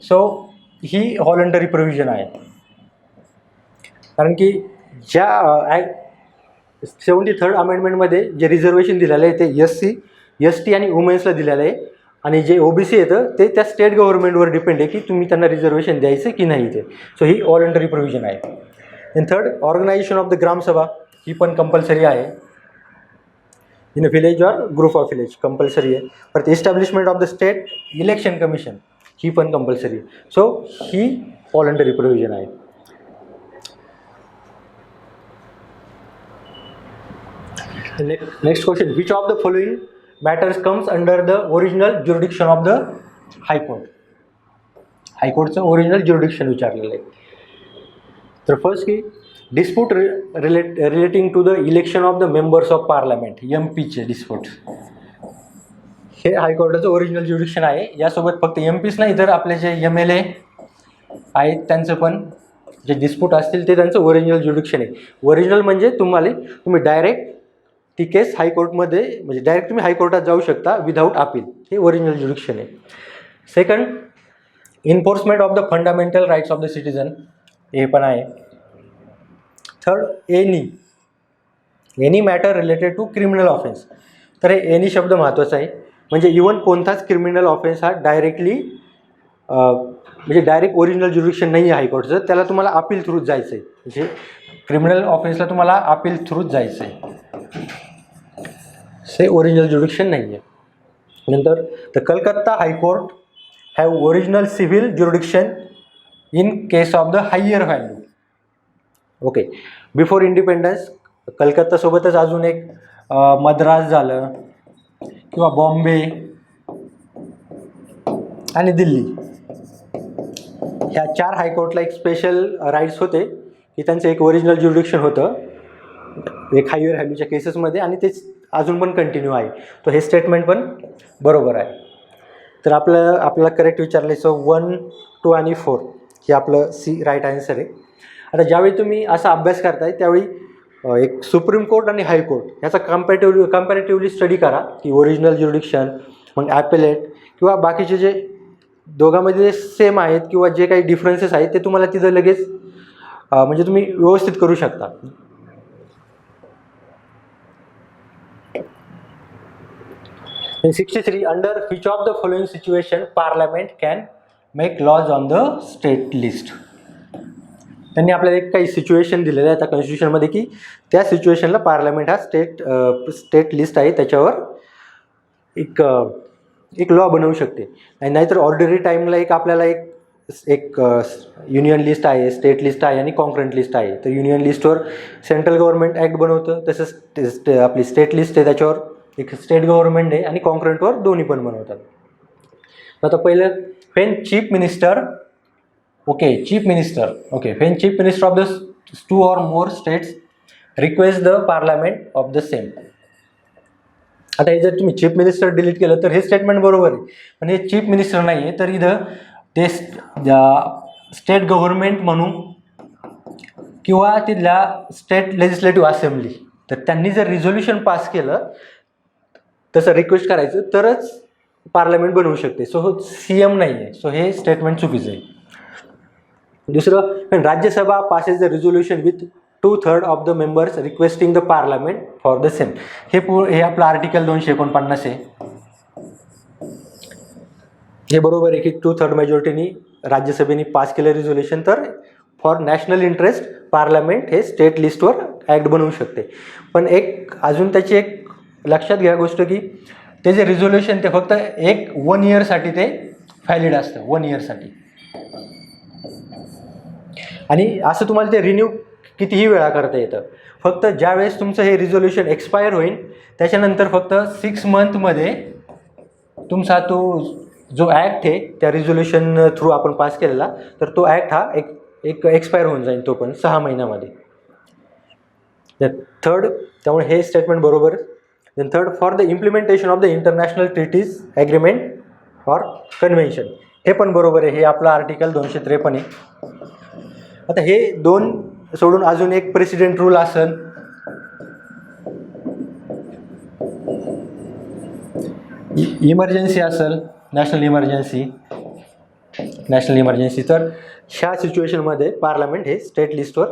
Speaker 1: सो ही व्हॉलंटरी प्रोव्हिजन आहे, कारण की ज्या 73rd अमेंडमेंटमध्ये जे रिझर्वेशन दिलेलं आहे ते SC, ST आणि वुमेन्सला दिलेलं आहे, आणि जे OBC येतं ते त्या स्टेट गव्हर्नमेंटवर डिपेंड आहे की तुम्ही त्यांना रिझर्वेशन द्यायचं की नाही ते. सो ही व्हॉलंटरी प्रोव्हिजन आहे. In third, organisation of the Gram Sabha, ही पण कंपल्सरी आहे. In a village or group of village compulsory आहे. परत establishment of the state election commission, ही पण कंपल्सरी आहे. सो ही व्हॉलंटरी प्रोव्हिजन आहे. Next question, which of the following matters comes under the original jurisdiction of the high court. हायकोर्टचं original jurisdiction विचारलेलं आहे. तर फर्स्ट की dispute relating to the election of the members of parliament, MPचे dispute, हे हायकोर्टाचं original jurisdiction आहे. यासोबत फक्त MPच नाही तर आपले जे MLA आहेत त्यांचं पण जे डिस्प्यूट असतील ते त्यांचं ओरिजिनल ज्युरिडिक्शन आहे. ओरिजिनल म्हणजे तुम्ही डायरेक्ट ती केस हायकोर्टमध्ये, म्हणजे डायरेक्ट तुम्ही हायकोर्टात जाऊ शकता विदाऊट अपील, हे ओरिजिनल ज्युरिडिक्शन आहे. Second, enforcement of the fundamental rights of the citizen, हे पण आहे. Third, any matter related to criminal offence. तर हे एनी शब्द महत्त्वाचा आहे, म्हणजे इवन कोणताच क्रिमिनल ऑफेन्स हा डायरेक्टली म्हणजे डायरेक्ट ओरिजिनल ज्युरिडिक्शन नाही आहे हायकोर्टचं, त्याला तुम्हाला अपील थ्रूच जायचं आहे. म्हणजे क्रिमिनल ऑफेन्सला तुम्हाला अपील थ्रूच जायचं आहे, हे ओरिजिनल ज्युरिडिक्शन नाही आहे. नंतर the Calcutta high court have original civil jurisdiction in case of the higher value. Okay, before independence कलकत्तासोबतच अजून एक मद्रास झालं किंवा बॉम्बे आणि दिल्ली, ह्या 4 हायकोर्टला एक स्पेशल राईट्स होते की त्यांचं एक ओरिजिनल ज्युरिडिक्शन होतं एक हायर व्हॅल्यूच्या केसेसमध्ये, आणि तेच अजून पण कंटिन्यू आहे. तर हे स्टेटमेंट पण बरोबर आहे. तर आपल्याला करेक्ट विचारले. सो 1, 2 आणि 4 हे आपलं C राईट आन्सर आहे. आता ज्यावेळी तुम्ही असा अभ्यास करताय त्यावेळी एक सुप्रीम कोर्ट आणि हायकोर्ट ह्याचा कम्पॅरेटिव्हली स्टडी करा की ओरिजिनल ज्युरिडिक्शन, मग ॲपेलेट किंवा बाकीचे जे दोघांमध्ये सेम आहेत किंवा जे काही डिफरन्सेस आहेत ते तुम्हाला तिथं लगेच म्हणजे तुम्ही व्यवस्थित करू शकता. In 63, under which of the following situation Parliament can make laws on the state list. त्यांनी आपल्याला एक काही सिच्युएशन दिलेलं आहे त्या कॉन्स्टिट्यूशनमध्ये की त्या सिच्युएशनला पार्लमेंट हा स्टेट लिस्ट आहे त्याच्यावर एक लॉ बनवू शकते. आणि नाहीतर ऑर्डिनरी टाईमला आपल्याला एक युनियन लिस्ट आहे, स्टेट लिस्ट आहे आणि कॉन्करंट लिस्ट आहे. तर युनियन लिस्टवर सेंट्रल गव्हर्नमेंट ॲक्ट बनवतं, तसंच आपली स्टेट लिस्ट आहे त्याच्यावर एक स्टेट गव्हर्नमेंट आहे, आणि कॉन्करंटवर दोन्ही पण बनवतात. आता पहिलं, when chief minister when chief minister of the 2 or more states request the parliament of the same. आता हे जर तुम्ही चीफ मिनिस्टर डिलीट केलं तर हे स्टेटमेंट बरोबर आहे, पण हे चीफ मिनिस्टर नाही आहे, तर इथं ते स्टेट गव्हर्नमेंट म्हणून किंवा तिथल्या स्टेट लेजिस्लेटिव्ह असेंब्ली, तर त्यांनी जर रिझोल्युशन पास केलं तसं रिक्वेस्ट करायचं तरच पार्लमेंट बनवू शकते. सो CM नाही आहे. सो हे स्टेटमेंट चुकीचं आहे. दुसरं, when Rajya Sabha passes the resolution with 2/3 of the members requesting the parliament for the same. हे आपलं आर्टिकल 249 आहे. हे बरोबर आहे की 2/3 मेजॉरिटीनी राज्यसभेने पास केलं रिझोल्युशन तर फॉर नॅशनल इंटरेस्ट पार्लमेंट हे स्टेट लिस्टवर ॲक्ट बनवू शकते. पण अजून त्याची एक लक्षात घ्या गोष्ट की ते जे रिझोल्युशन ते फक्त 1 इयरसाठी ते व्हॅलिड असतं, 1 इयरसाठी. आणि असं तुम्हाला ते रिन्यू कितीही वेळा करता येतं. फक्त ज्यावेळेस तुमचं हे रिझोल्युशन एक्सपायर होईल त्याच्यानंतर फक्त 6 मंथमध्ये तुमचा तो जो ॲक्ट आहे त्या रिझोल्युशन थ्रू आपण पास केलेला, तर तो ॲक्ट हा एक एक्सपायर होऊन जाईल तो पण 6 महिन्यामध्ये. थर्ड, त्यामुळे हे स्टेटमेंट बरोबर. Then third, for the implementation of the international treaties, agreement or convention, हे पण बरोबर आहे. हे आपलं आर्टिकल 253 आहे. आता हे दोन सोडून अजून एक प्रेसिडेंट रूल असेल, इमर्जन्सी असेल, नॅशनल इमर्जन्सी, तर ह्या सिच्युएशनमध्ये पार्लमेंट हे स्टेट लिस्टवर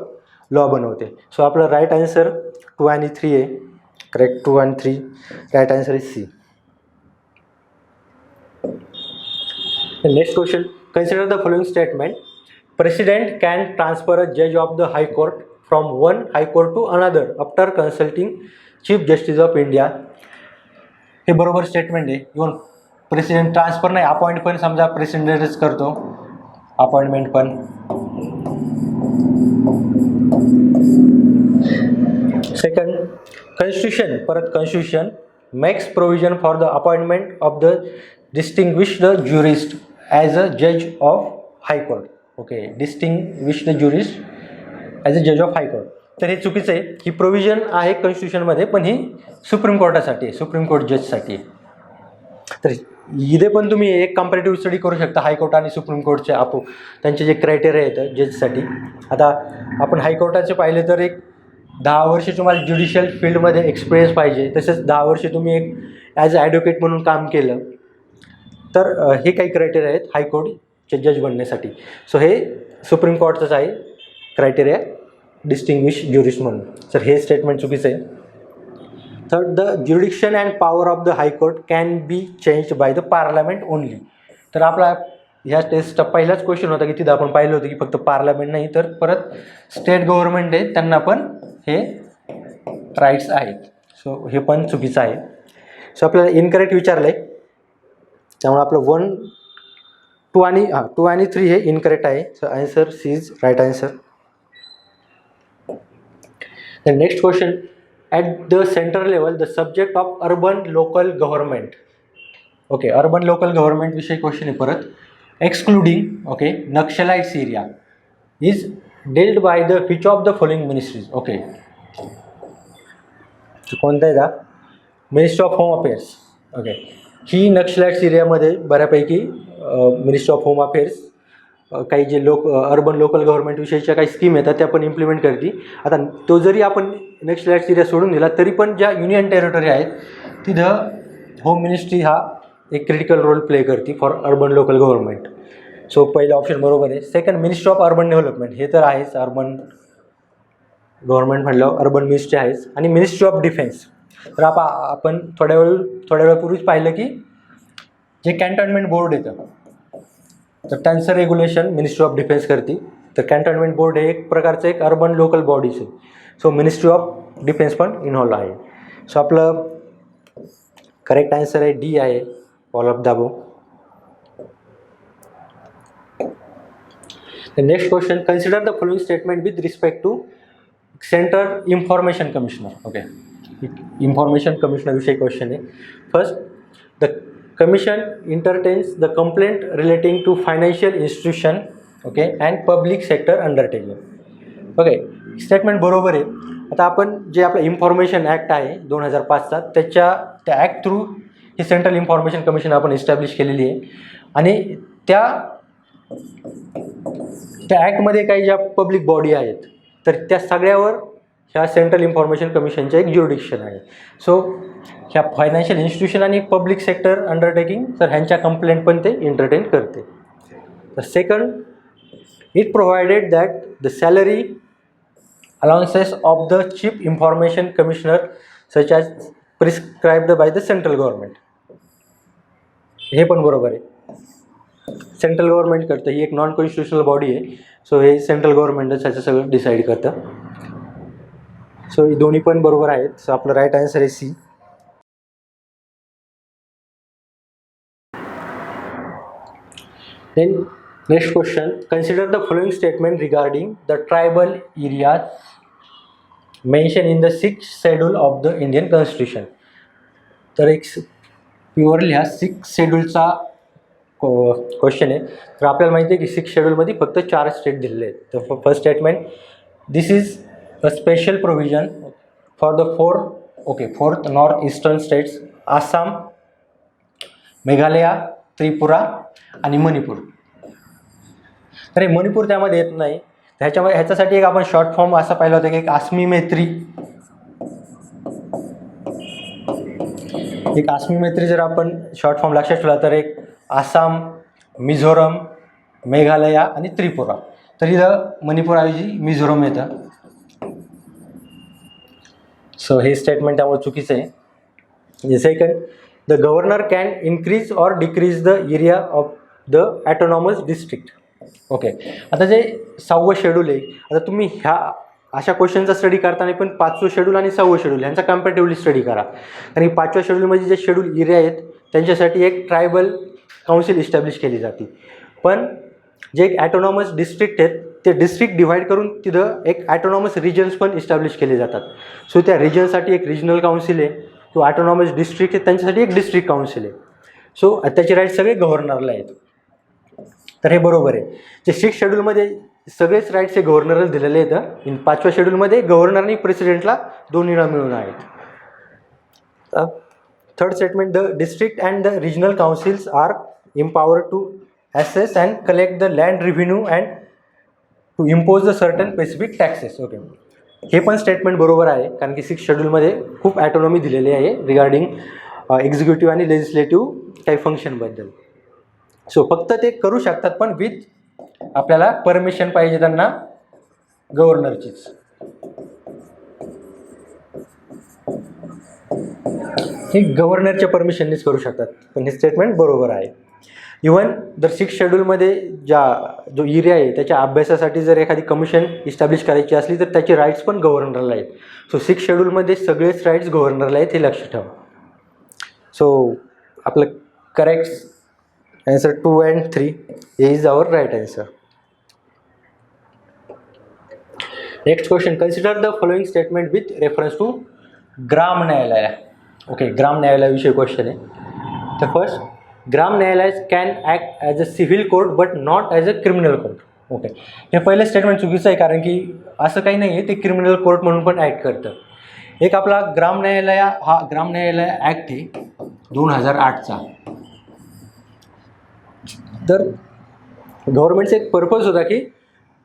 Speaker 1: लॉ बनवते. सो आपलं राईट आन्सर 2 आणि 3 आहे. करेक्ट, 2 आणि 3. Right answer is C. Next question, consider the following statement. President can transfer a जज of the high court from one high court to another after consulting chief justice of India. हे बरोबर statement आहे. Even president transfer नाही, appoint पण समजा प्रेसिडेंटच करतो, appointment पण. सेकंड, कॉन्स्टिट्यूशन, परत constitution makes provision for the appointment of the distinguished jurist as a जज of high court. Okay, distinguished jurist as a जज ऑफ हायकोर्ट. तर हे चुकीचं आहे. ही प्रोव्हिजन आहे कॉन्स्टिट्यूशनमध्ये, पण ही सुप्रीम कोर्टासाठी आहे, सुप्रीम कोर्ट जजसाठी. तर इथे पण तुम्ही एक कम्पॅरेटिव्ह स्टडी करू शकता हायकोर्ट आणि सुप्रीम कोर्टचे त्यांचे जे क्रायटेरिया आहेत जजसाठी. आता आपण हायकोर्टाचे पाहिले तर एक 10 वर्ष तुम्हाला ज्युडिशियल फील्डमध्ये एक्सपिरियन्स पाहिजे, तसेच 10 वर्ष तुम्ही एक ॲज अ ॲडव्होकेट म्हणून काम केलं, तर हे काही क्रायटेरिया आहेत हायकोर्टचे जज बनण्यासाठी. सो हे सुप्रीम कोर्टचंच आहे क्रायटेरिया, डिस्टिंग्विश ज्युरिस्ट म्हणून. तर हे स्टेटमेंट चुकीचं आहे. Third, the jurisdiction and power of the high court can be changed by the parliament only. तर आपला ह्या टेस्टचा पहिलाच क्वेश्चन होता की तिथं आपण पाहिलं होतं की फक्त पार्लमेंट नाही, तर परत स्टेट गव्हर्नमेंट आहे त्यांना पण हे राईट्स आहेत. सो हे पण चुकीचं आहे. सो आपल्याला इनकरेक्ट विचारलं आहे, त्यामुळे आपलं 1, 2 आणि 3 हे इनकरेक्ट आहे. So answer C is right answer. The next question, at the central level the subject of urban local government. Okay, urban local government विषयी क्वेश्चन आहे परत. Excluding okay Naxalites area is dealt by the which of the following ministries. Okay, कोणता आहे का? Ministry of home affairs. Okay, ही नक्षलाइट्स एरियामध्ये बऱ्यापैकी ministry of home affairs काही जे अर्बन लोकल गव्हर्नमेंट विषयीच्या काही स्कीम येतात त्या पण इम्प्लिमेंट करते. आता तो जरी आपण नक्षलाइट्स एरिया सोडून दिला तरी पण ज्या युनियन टेरिटरी आहेत तिथं होम मिनिस्ट्री हा एक क्रिटिकल रोल प्ले करते for urban local government. So पहिलं ऑप्शन बरोबर आहे. Second, ministry of urban development, हे तर आहेच, अर्बन गव्हर्नमेंट म्हटलं अर्बन मिनिस्ट्री आहेच. आणि मिनिस्ट्री ऑफ डिफेन्स, तर आपण थोड्या वेळापूर्वीच पाहिलं की जे कॅन्टोन्मेंट बोर्ड येतं तर त्यांचं रेग्युलेशन मिनिस्ट्री ऑफ डिफेन्स करते. तर कॅन्टोन्मेंट बोर्ड हे एक प्रकारचं एक अर्बन लोकल बॉडीज आहे. सो मिनिस्ट्री ऑफ डिफेन्स पण इन्व्हॉल्व आहे. सो आपलं करेक्ट आन्सर आहे डी आहे, all of the above. Next question, consider the following statement with respect to central information commissioner. Okay, information commissioner विषयी question आहे. First, the commission entertains the complaint relating to financial institution okay and public sector undertaking. Okay, statement बरोबर आहे. आता आपण जे आपलं information act आहे 2005चा त्या ॲक्ट थ्रू हे सेंट्रल इन्फॉर्मेशन कमिशन आपण इस्टॅब्लिश केलेली आहे. आणि त्या ॲक्टमध्ये काही ज्या पब्लिक बॉडी आहेत तर त्या सगळ्यावर ह्या सेंट्रल इन्फॉर्मेशन कमिशनचं एक ज्युरिडिक्शन आहे. सो ह्या फायनान्शियल इन्स्टिट्यूशन आणि पब्लिक सेक्टर अंडरटेकिंग तर ह्यांच्या कंप्लेंट पण ते एंटरटेन करते. तर second, it provided that the salary allowances of the chief information commissioner such as prescribed by the central government. हे पण बरोबर आहे. सेंट्रल गव्हर्नमेंट करतं, ही एक नॉन कॉन्स्टिट्युशनल बॉडी आहे. सो हे सेंट्रल गव्हर्नमेंटच ह्याचं सगळं डिसाईड करतं. सो ही दोन्ही पण बरोबर आहेत. सो आपलं राईट आन्सर आहे C. Then next question, consider the following statement regarding the tribal areas mentioned in the 6th schedule of the Indian Constitution. तर एक प्युअरली हा 6th शेड्यूलचा क्वेश्चन आहे. तर आपल्याला माहिती आहे की 6 शेड्यूलमध्ये फक्त 4 स्टेट दिलेले आहेत. तर first statement, this is a special provision for the fourth north eastern states, Assam, Meghalaya, Tripura आणि मणिपूर. तर हे मणिपूर त्यामध्ये येत नाही. ह्याच्यासाठी एक आपण शॉर्ट फॉर्म असा पाहिला होता की एक आसमी मैत्री जर आपण शॉर्ट फॉर्म लक्षात ठेवला तर एक आसाम, मिझोरम, मेघालय आणि त्रिपुरा. तर इथं मणिपूरऐवजी मिझोरम येतं. सो हे स्टेटमेंट त्यामुळे चुकीचं आहे. Second, the governor can increase or decrease the area of the autonomous district. Okay, आता जे 6वं शेड्यूल आहे, आता तुम्ही ह्या अशा क्वेश्चनचा स्टडी करताना पण 5वं शेड्यूल आणि 6वं शेड्यूल यांचा कम्पॅरेटिव्हली स्टडी करा. कारण की 5व्या शेड्यूलमध्ये जे शेड्यूल एरिया आहेत त्यांच्यासाठी एक ट्रायबल काउन्सिल इस्टॅब्लिश केली जाते. पण जे एक ॲटोनॉमस डिस्ट्रिक्ट आहेत ते डिस्ट्रिक्ट डिव्हाइड करून तिथं एक ॲटोनॉमस रिजन्स पण इस्टॅब्लिश केले जातात. सो त्या रिजनसाठी एक रिजनल काउन्सिल आहे, किंवा ॲटोनॉमस डिस्ट्रिक्ट आहे त्यांच्यासाठी एक डिस्ट्रिक्ट काउन्सिल आहे. सो त्याचे राईट सगळे गव्हर्नरला आहेत. तर हे बरोबर आहे. जे 6 शेड्यूलमध्ये सगळेच राईट्स हे गव्हर्नरला दिलेले आहेत. इन 5व्या शेड्यूलमध्ये गव्हर्नर आणि प्रेसिडेंटला दोन्हीला मिळून आहेत. Third statement, the district and the regional councils are empowered to assess and collect the land revenue and to impose the certain specific taxes. Okay, हे पण स्टेटमेंट बरोबर आहे. कारण की 6 शेड्यूलमध्ये खूप ॲटोनॉमी दिलेली आहे रिगार्डिंग एक्झिक्युटिव्ह आणि लेजिस्लेटिव्ह काही फंक्शनबद्दल. सो फक्त ते करू शकतात पण विथ आपल्याला परमिशन पाहिजे त्यांना गव्हर्नरचीच. हे गव्हर्नरच्या परमिशननेच करू शकतात. पण हे स्टेटमेंट बरोबर आहे. इवन जर 6 शेड्यूलमध्ये जो एरिया आहे त्याच्या अभ्यासासाठी जर एखादी कमिशन इस्टॅब्लिश करायची असली तर त्याचे राईट्स पण गव्हर्नरला आहेत. सो 6 शेड्यूलमध्ये सगळेच राईट्स गव्हर्नरला आहेत, हे लक्षात ठेवा. सो आपलं correct answer 2 and 3 is our right answer. Next question, consider the following statement with reference to Gram Nyayalaya. Okay, gram न्यायालयाविषयी question आहे. तर फर्स्ट, ग्राम न्यायालय can act as a civil court but not as a criminal court. Okay, हे पहिलं statement चुकीचं आहे. कारण की असं काही नाही आहे, ते क्रिमिनल कोर्ट म्हणून पण ॲक्ट करतं. एक आपला ग्राम न्यायालय ॲक्ट आहे 2008चा. तर गव्हर्नमेंटचा एक पर्पज होता की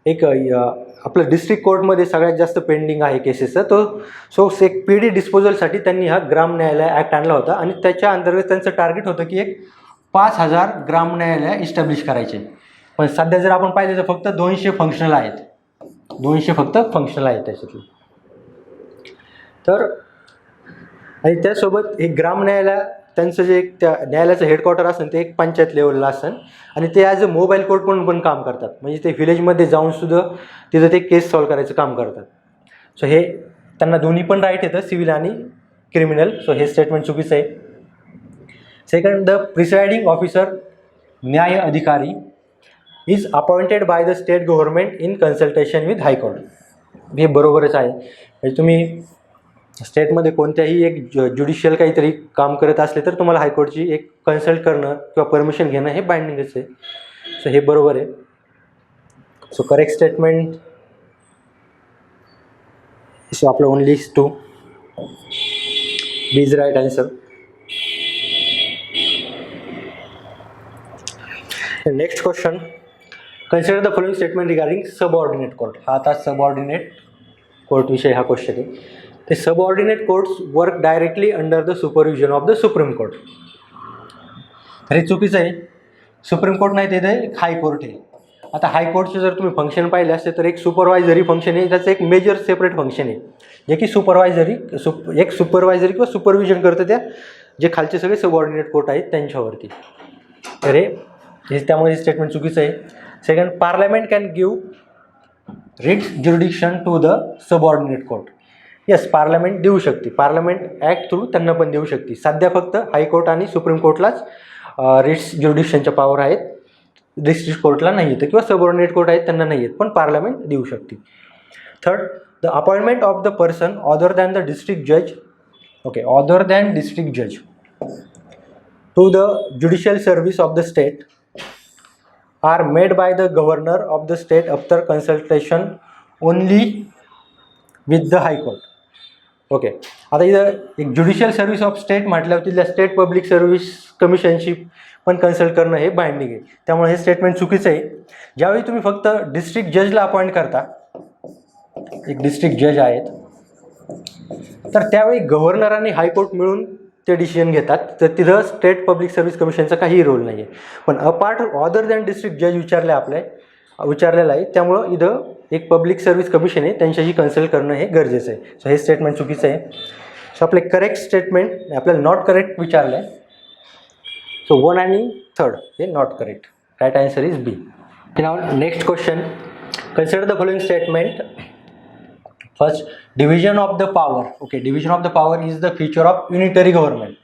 Speaker 1: एक आपलं डिस्ट्रिक्ट कोर्टमध्ये सगळ्यात जास्त पेंडिंग आहे केसेसचं, सो एक PD डिस्पोजलसाठी त्यांनी हा ग्राम न्यायालय ॲक्ट आणला होता. आणि त्याच्या अंतर्गत त्यांचं टार्गेट होतं की एक 5000 ग्राम न्यायालय इस्टॅब्लिश करायचे. पण सध्या जर आपण पाहिलं तर फक्त 200 फंक्शनल आहेत. 200 फक्त फंक्शनल आहेत त्याच्यातले. तर आणि त्यासोबत हे ग्राम न्यायालय त्यांचं जे एक त्या न्यायालयाचं हेडक्वार्टर असेल ते एक पंचायत लेवलला असेल. आणि ते ॲज अ मोबाईल कोर्ट म्हणून पण काम करतात. म्हणजे ते व्हिलेजमध्ये जाऊनसुद्धा तिथं ते केस सॉल्व करायचं काम करतात. सो हे त्यांना दोन्ही पण राईट येतं, सिव्हिल आणि क्रिमिनल. सो हे स्टेटमेंट चुकीचं आहे. सेकंड, द प्रिसाइडिंग ऑफिसर न्याय अधिकारी is appointed by the state government in consultation with high court. हे बरोबरच आहे. म्हणजे तुम्ही स्टेटमध्ये कोणत्याही एक ज्युडिशियल काहीतरी काम करत असले तर तुम्हाला हायकोर्टची एक कन्सल्ट करणं किंवा परमिशन घेणं हे बाइंडिंगच आहे. सो हे बरोबर आहे. सो करेक्ट स्टेटमेंट सो आपलं only 2 B is right answer. Next question, consider the following statement regarding subordinate court. हा आता सबऑर्डिनेट कोर्ट विषय हा क्वेश्चन आहे. ते subordinate courts work directly under the supervision of the supreme court. तर हे चुकीचं आहे. सुप्रीम कोर्ट नाही, ते एक हायकोर्ट आहे. आता हायकोर्टचे जर तुम्ही फंक्शन पाहिले असते तर एक सुपरवायझरी फंक्शन आहे, त्याचं एक मेजर सेपरेट फंक्शन आहे जे की एक सुपरवायझरी किंवा सुपरविजन करतं त्या जे खालचे सगळे सबऑर्डिनेट कोर्ट आहेत त्यांच्यावरती. तर हे त्यामुळे हे स्टेटमेंट चुकीचं आहे. Second, parliament can give writs jurisdiction to the subordinate court. Yes, parliament देऊ शकते. पार्लमेंट ॲक्ट थ्रू त्यांना पण देऊ शकते. सध्या फक्त हायकोर्ट आणि सुप्रीम कोर्टलाच रिट्स ज्युरिडिक्शनच्या पॉवर आहेत, डिस्ट्रिक्ट कोर्टला नाही येतं किंवा सबऑर्डिनेट कोर्ट आहेत त्यांना नाही येत, पण पार्लमेंट देऊ शकते. Third, the appointment of the person other than the district जज. ओके, अदर दॅन डिस्ट्रिक्ट जज to the judicial service of the state R made by the governor of the state after consultation only with the high court. Okay, आता इथं एक judicial service of state म्हटल्यावर तिथल्या state public service कमिशनशी पण consult करणं हे binding आहे. त्यामुळे हे स्टेटमेंट चुकीचं आहे. ज्यावेळी तुम्ही फक्त डिस्ट्रिक्ट जजला अपॉइंट करता, एक डिस्ट्रिक्ट जज आहेत, तर त्यावेळी गव्हर्नर आणि हायकोर्ट मिळून ते डिसिजन घेतात, तर तिथं स्टेट पब्लिक सर्व्हिस कमिशनचा काही रोल नाही आहे. पण अपार्ट अदर दॅन डिस्ट्रिक्ट जज विचारलेलं आहे, त्यामुळं इथं एक पब्लिक सर्व्हिस कमिशन आहे, त्यांच्याशी कन्सल्ट करणं हे गरजेचं आहे. सो हे स्टेटमेंट चुकीचं आहे. सो आपले करेक्ट स्टेटमेंट आपल्याला नॉट करेक्ट विचारलं आहे. सो 1 आणि 3 हे not correct. Right answer is B. Now next question, consider the following statement. First, division of the power. Okay, division of the power is the feature of unitary government.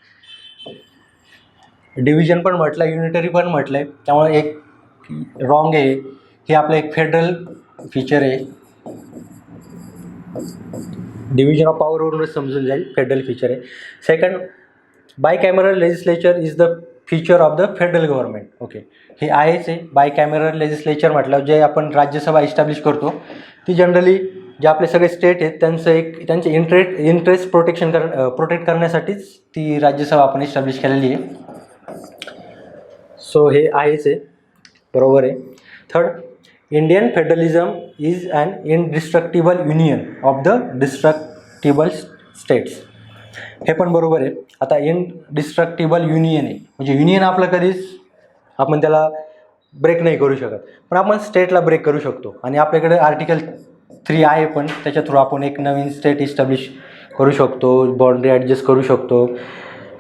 Speaker 1: Division पण म्हटलं, unitary पण म्हटलं आहे, त्यामुळे एक wrong आहे. हे आपलं एक फेडरल फीचर आहे. डिव्हिजन ऑफ पॉवरवरूनच समजून जाईल फेडरल फीचर आहे. Second, bicameral legislature is the feature of the federal government. Okay, हे आहेच आहे. बाय कॅमेरल लेजिस्लेचर म्हटलं जे आपण राज्यसभा इस्टॅब्लिश करतो, ती जनरली जे आपले सगळे स्टेट आहेत त्यांचे इंटरेस्ट प्रोटेक्ट करण्यासाठीच ती राज्यसभा आपण इस्टॅब्लिश केलेली आहे. सो हे आहेच आहे, बरोबर आहे. Third, Indian federalism is an indestructible union of the destructible states. हे पण बरोबर आहे. आता इनडिस्ट्रक्टिबल युनियन आहे म्हणजे युनियन आपलं कधीच आपण त्याला ब्रेक नाही करू शकत, पण आपण स्टेटला ब्रेक करू शकतो. आणि आपल्याकडे आर्टिकल 3 आहे, पण त्याच्या थ्रू आपण एक नवीन स्टेट इस्टॅब्लिश करू शकतो, बाउंड्री ॲडजस्ट करू शकतो.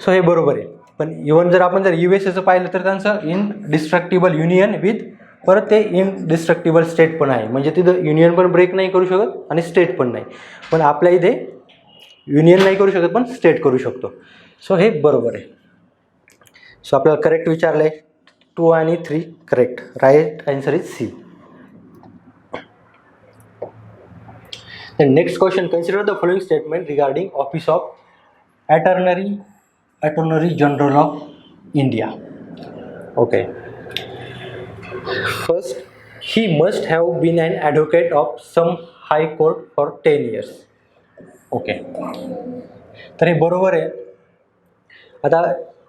Speaker 1: सो हे बरोबर आहे. पण इव्हन जर आपण USA पाहिलं तर त्यांचं इनडिस्ट्रक्टिबल युनियन विथ परत ते इनडिस्ट्रक्टिबल स्टेट पण आहे, म्हणजे तिथं युनियन पण ब्रेक नाही करू शकत आणि स्टेट पण नाही. पण आपल्या इथे युनियन नाही करू शकत पण स्टेट करू शकतो. सो हे बरोबर आहे. सो आपल्याला करेक्ट विचारलं आहे. 2 आणि 3 correct. Right answer is C. The next question, consider the following statement regarding Office of Attorney General of India. Okay. First, he must have been an advocate of some high court for 10 years. Okay. तर हे बरोबर आहे. आता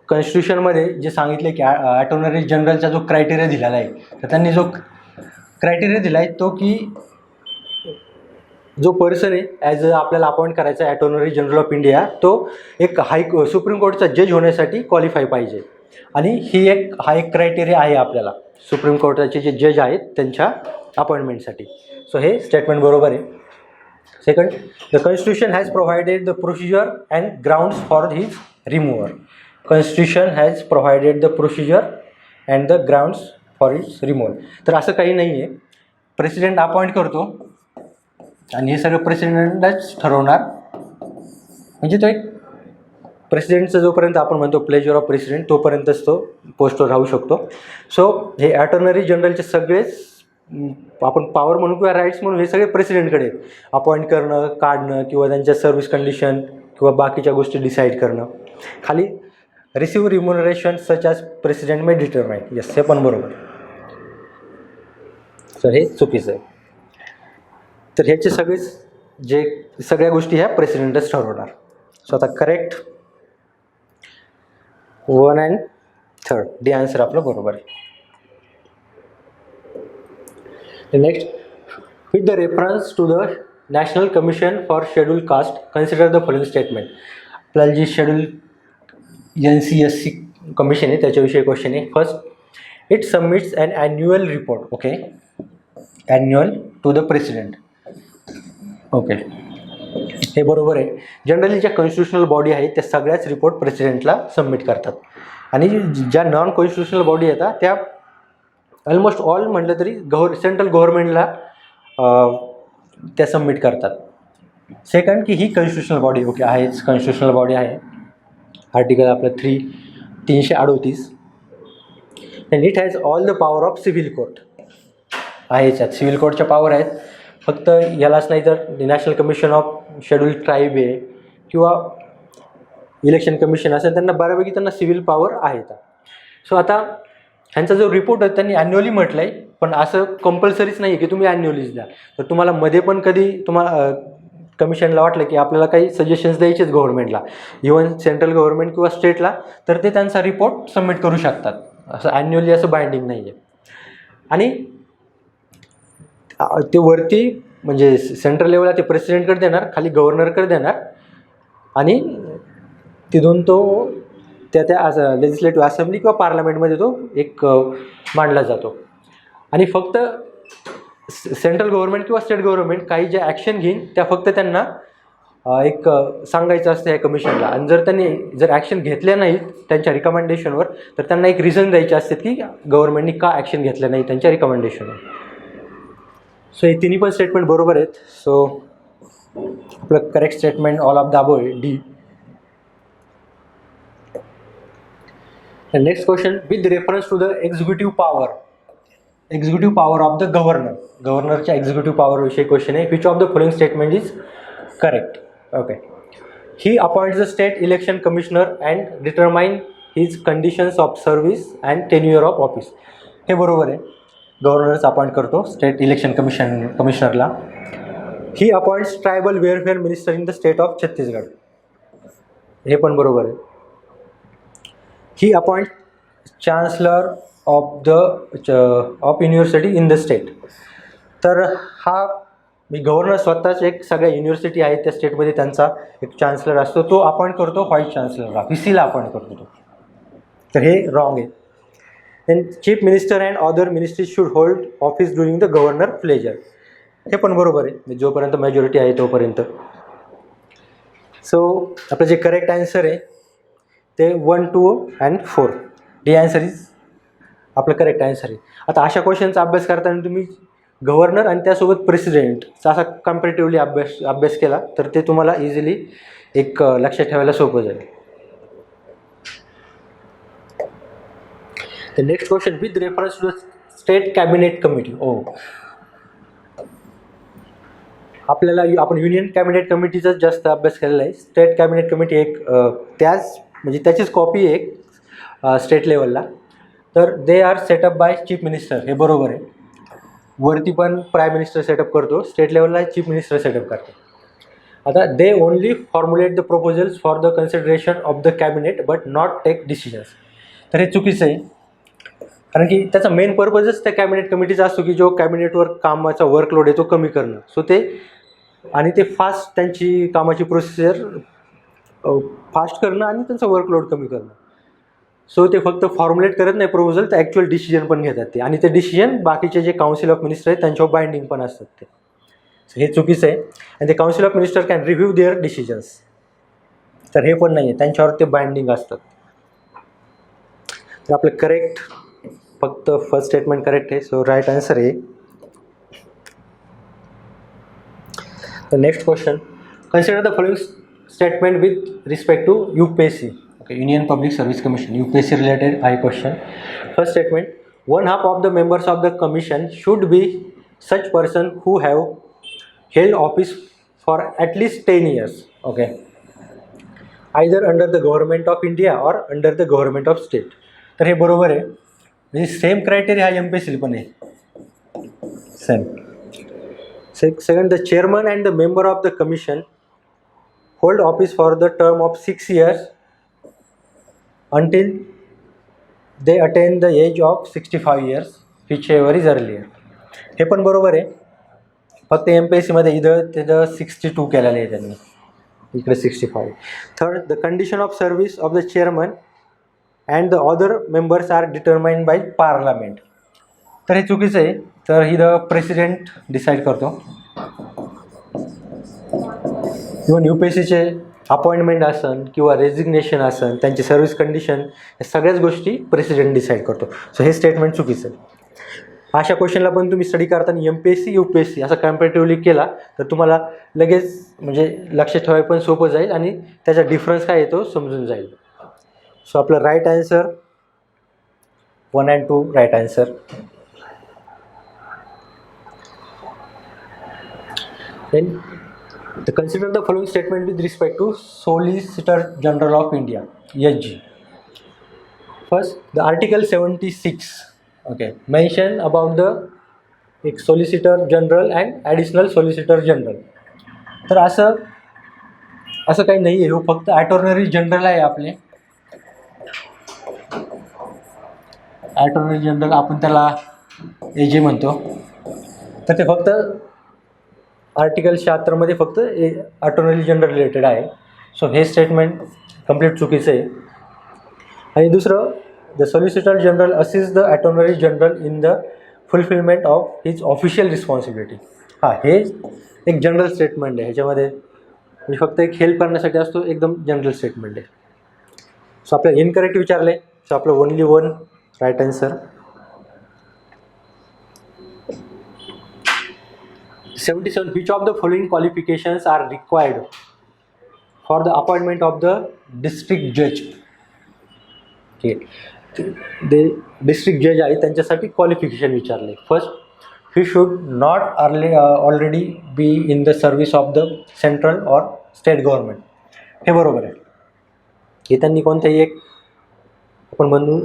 Speaker 1: कॉन्स्टिट्यूशनमध्ये जे सांगितले की अटॉर्नरी जनरलचा जो criteria दिलेला आहे, तर त्यांनी जो क्रायटेरिया दिला आहे तो की जो पर्सन आहे ॲज आपल्याला अपॉइंट करायचा आहे अटॉर्नरी जनरल ऑफ इंडिया, तो एक सुप्रीम कोर्टचा जज होण्यासाठी क्वालिफाय पाहिजे. आणि हा एक क्रायटेरिया आहे आपल्याला सुप्रीम कोर्टाचे जे जज आहेत त्यांच्या अपॉइंटमेंटसाठी. सो हे स्टेटमेंट बरोबर आहे. Second, the constitution has provided the procedure and grounds for his remover. Constitution has provided the procedure and the grounds for his removal. तर असं काही नाही आहे. प्रेसिडेंट अपॉइंट करतो आणि हे सगळं प्रेसिडेंटच ठरवणार. म्हणजे तो एक प्रेसिडेंटचं जोपर्यंत आपण म्हणतो प्लेजर ऑफ प्रेसिडेंट तोपर्यंतच तो पोस्टवर राहू शकतो. सो हे अटॉर्नरी जनरलचे सगळेच आपण पॉवर म्हणू किंवा राईट्स म्हणून हे सगळे प्रेसिडेंटकडे अपॉइंट करणं, काढणं किंवा त्यांच्या सर्व्हिस कंडिशन किंवा बाकीच्या गोष्टी डिसाईड करणं. खाली receive remuneration such as president may determine. Yes, हे पण बरोबर. सो हे चुकीचं आहे. तर ह्याचे सगळ्या गोष्टी ह्या प्रेसिडेंटच ठरवणार. सो आता करेक्ट 1 and 3 डी आन्सर आपलं बरोबर आहे. Next, with the reference to the national commission for schedule caste consider the following statement. आपल्याला जी शेड्यूल NCSC कमिशन आहे त्याच्याविषयी क्वेश्चन आहे. First, it submits an annual report. Okay, annual to the president. Okay, हे बरोबर आहे. Generally ज्या constitutional body आहेत त्या सगळ्याच रिपोर्ट प्रेसिडेंटला सबमिट करतात आणि ज्या नॉन कॉन्स्टिट्युशनल बॉडी येतात त्या ऑलमोस्ट ऑल म्हटलं तरी सेंट्रल गव्हर्नमेंटला त्या सबमिट करतात. सेकंड, की ही कॉन्स्टिट्युशनल बॉडी ओके आहेच, कॉन्स्टिट्युशनल बॉडी आहे. आर्टिकल आपलं 338 and it has all the power of civil court आहेच. यात सिव्हिल कोर्टच्या पॉवर आहेत. फक्त यालाच नाही तर national commission of schedule tribe आहे किंवा इलेक्शन कमिशन असेल, त्यांना बऱ्यापैकी त्यांना सिव्हिल पॉवर आहेत. सो आता ह्यांचा जो रिपोर्ट आहे त्यांनी ॲन्युअली म्हटलं आहे, पण असं कंपल्सरीच नाही आहे की तुम्ही ॲन्युअलीच द्या. तर तुम्हाला मध्ये पण कधी तुम्हाला कमिशनला वाटलं की आपल्याला काही सजेशन्स द्यायचेच गव्हर्नमेंटला, इव्हन सेंट्रल गव्हर्नमेंट किंवा स्टेटला, तर ते त्यांचा रिपोर्ट सबमिट करू शकतात. असं ॲन्युअली असं बाइंडिंग नाही आहे. आणि ते वरती म्हणजे सेंट्रल लेवलला ते प्रेसिडेंटकडे देणार, खाली गव्हर्नरकडे देणार, आणि तिथून तो त्या लेजिस्लेटिव्ह असेंब्ली किंवा पार्लमेंटमध्ये तो एक मांडला जातो. आणि फक्त सेंट्रल गव्हर्नमेंट किंवा स्टेट गव्हर्नमेंट काही जे ॲक्शन घेईन त्या फक्त त्यांना एक सांगायचं असतं या कमिशनला. आणि जर त्यांनी ॲक्शन घेतल्या नाहीत त्यांच्या रिकमेंडेशनवर, तर त्यांना एक रिझन द्यायचे असते की गव्हर्नमेंटनी का ॲक्शन घेतलं नाही त्यांच्या रिकमेंडेशनवर. सो हे तिन्ही पण स्टेटमेंट बरोबर आहेत. सो आपलं correct statement all of the above आहे, D. Next question, with reference to the executive power of the गव्हर्नरच्या एक्झिक्युटिव्ह पॉवरविषयी क्वेश्चन आहे. Which of the following statement is correct? Okay. He appoints the state election commissioner and determine his conditions of service and tenure of office. हे बरोबर आहे, गव्हर्नरच appoint करतो state election कमिशनरला. He appoints tribal welfare minister in the state of Chhattisgarh. हे पण बरोबर आहे. He appoint chancellor of university in the state. तर हा गव्हर्नर स्वतःच एक सगळ्या युनिव्हर्सिटी आहेत त्या स्टेटमध्ये त्यांचा एक चान्सलर असतो, तो अपॉइंट करतो व्हाईस चान्सलरला, VC ला अपॉइंट करतो तो. तर हे रॉंग आहे. Then chief minister and other ministry should hold office during the governor pleasure. हे पण बरोबर आहे, जोपर्यंत मेजॉरिटी आहे तोपर्यंत. सो आपलं जे करेक्ट आन्सर आहे ते 1, 2 and 4. डी आन्सर इज आपलं करेक्ट आन्सर आहे. आता अशा क्वेश्चनचा अभ्यास करताना तुम्ही गव्हर्नर आणि त्यासोबत प्रेसिडेंटचा असा कम्पॅरेटिव्हली अभ्यास केला तर ते तुम्हाला इझिली एक लक्षात ठेवायला सोपं जाईल. The next question, with reference to the state cabinet committee. आपण युनियन कॅबिनेट कमिटीचा जास्त अभ्यास केलेला आहे. स्टेट कॅबिनेट कमिटी एक त्याचीच कॉपी आहे एक स्टेट लेवलला. तर they are set up by chief minister. हे बरोबर आहे. वरती पण प्राईम मिनिस्टर सेटअप करतो, स्टेट लेवलला चीफ मिनिस्टर सेटअप करतो. आता they only formulate the proposals for the consideration of the cabinet but not take decisions. तर हे चुकीचं आहे, कारण की त्याचा मेन पर्पजच त्या कॅबिनेट कमिटीचा असतो की जो कॅबिनेटवर कामाचा वर्कलोड आहे तो कमी करणं. सो ते फास्ट त्यांची कामाची प्रोसिजर फास्ट करणं आणि त्यांचा वर्कलोड कमी करणं. सो ते फक्त फॉर्म्युलेट करत नाही प्रपोजल, तर ॲक्च्युअल डिसिजन पण घेतात ते, आणि ते डिसिजन बाकीचे जे काउन्सिल ऑफ मिनिस्टर आहेत त्यांच्यावर बाइंडिंग पण असतात ते. हे चुकीचं आहे. आणि ते council of minister can review their decisions. तर हे पण नाही आहे, त्यांच्यावर ते बाइंडिंग असतात. तर आपलं करेक्ट फक्त फर्स्ट स्टेटमेंट करेक्ट आहे. सो राईट आन्सर आहे. The next question, consider the following statement with respect to UPSC. Okay, Union Public Service Commission, UPSC related high question. First statement, 1/2 of the members of the commission should be such person who have held office for at least 10 years. Okay, either under the government of India or under the government of state. तर हे बरोबर आहे. म्हणजे same criteria हा MPSC पण आहे, same. Second, the chairman and the member of the commission hold office for the term of 6 years until they attain the age of 65 years, whichever is earlier. हे पण बरोबर आहे. फक्त MPSCमध्ये इथं 62 केलेलं आहे त्यांनी, इकडे 65. Third, the condition of service of the chairman and the other members are determined by parliament. तर हे चुकीचं आहे. तर इथं प्रेसिडेंट डिसाईड करतो. इव्हन UPSCचे अपॉइंटमेंट असन किंवा रेजिग्नेशन असन, त्यांची सर्व्हिस कंडिशन, या सगळ्याच गोष्टी प्रेसिडेंट डिसाईड करतो. सो हे स्टेटमेंट चुकीचं आहे. अशा क्वेश्चनला पण तुम्ही स्टडी करताना MPSC UPSC असं कम्पॅरेटिव्हली केला तर तुम्हाला लगेच म्हणजे लक्षात ठेवायला पण सोपं जाईल आणि त्याचा डिफरन्स काय येतो समजून जाईल. सो आपलं right answer 1 and 2 right answer. Then consider the following statement with respect to Solicitor General of India, SG. First the article 76 okay mention about the एक solicitor general and additional solicitor general. तर असं काही नाही आहे, फक्त attorney general आहे आपले. अटॉर्नरी general आपण त्याला AG म्हणतो. तर ते फक्त आर्टिकल 76 मध्ये फक्त अटॉर्नरी जनरल रिलेटेड आहे. सो हे स्टेटमेंट कंप्लीट चुकीचं आहे. आणि दुसरं the solicitor general assist the attorney general in the fulfilment of his official responsibility. हां, हे एक जनरल स्टेटमेंट आहे. ह्याच्यामध्ये म्हणजे फक्त एक हेल्प करण्यासाठी असतो, एकदम जनरल स्टेटमेंट आहे. सो आपल्याला इनकरेक्ट विचारलं आहे. सो आपलं only one right answer. 77 which of the following qualifications are required for the appointment of the district judge. Okay, ते डिस्ट्रिक्ट जज आहे त्यांच्यासाठी क्वालिफिकेशन विचारले. First, he should not already be in the service of the central or state government. हे बरोबर आहे. हे त्यांनी कोणत्याही एक आपण म्हणू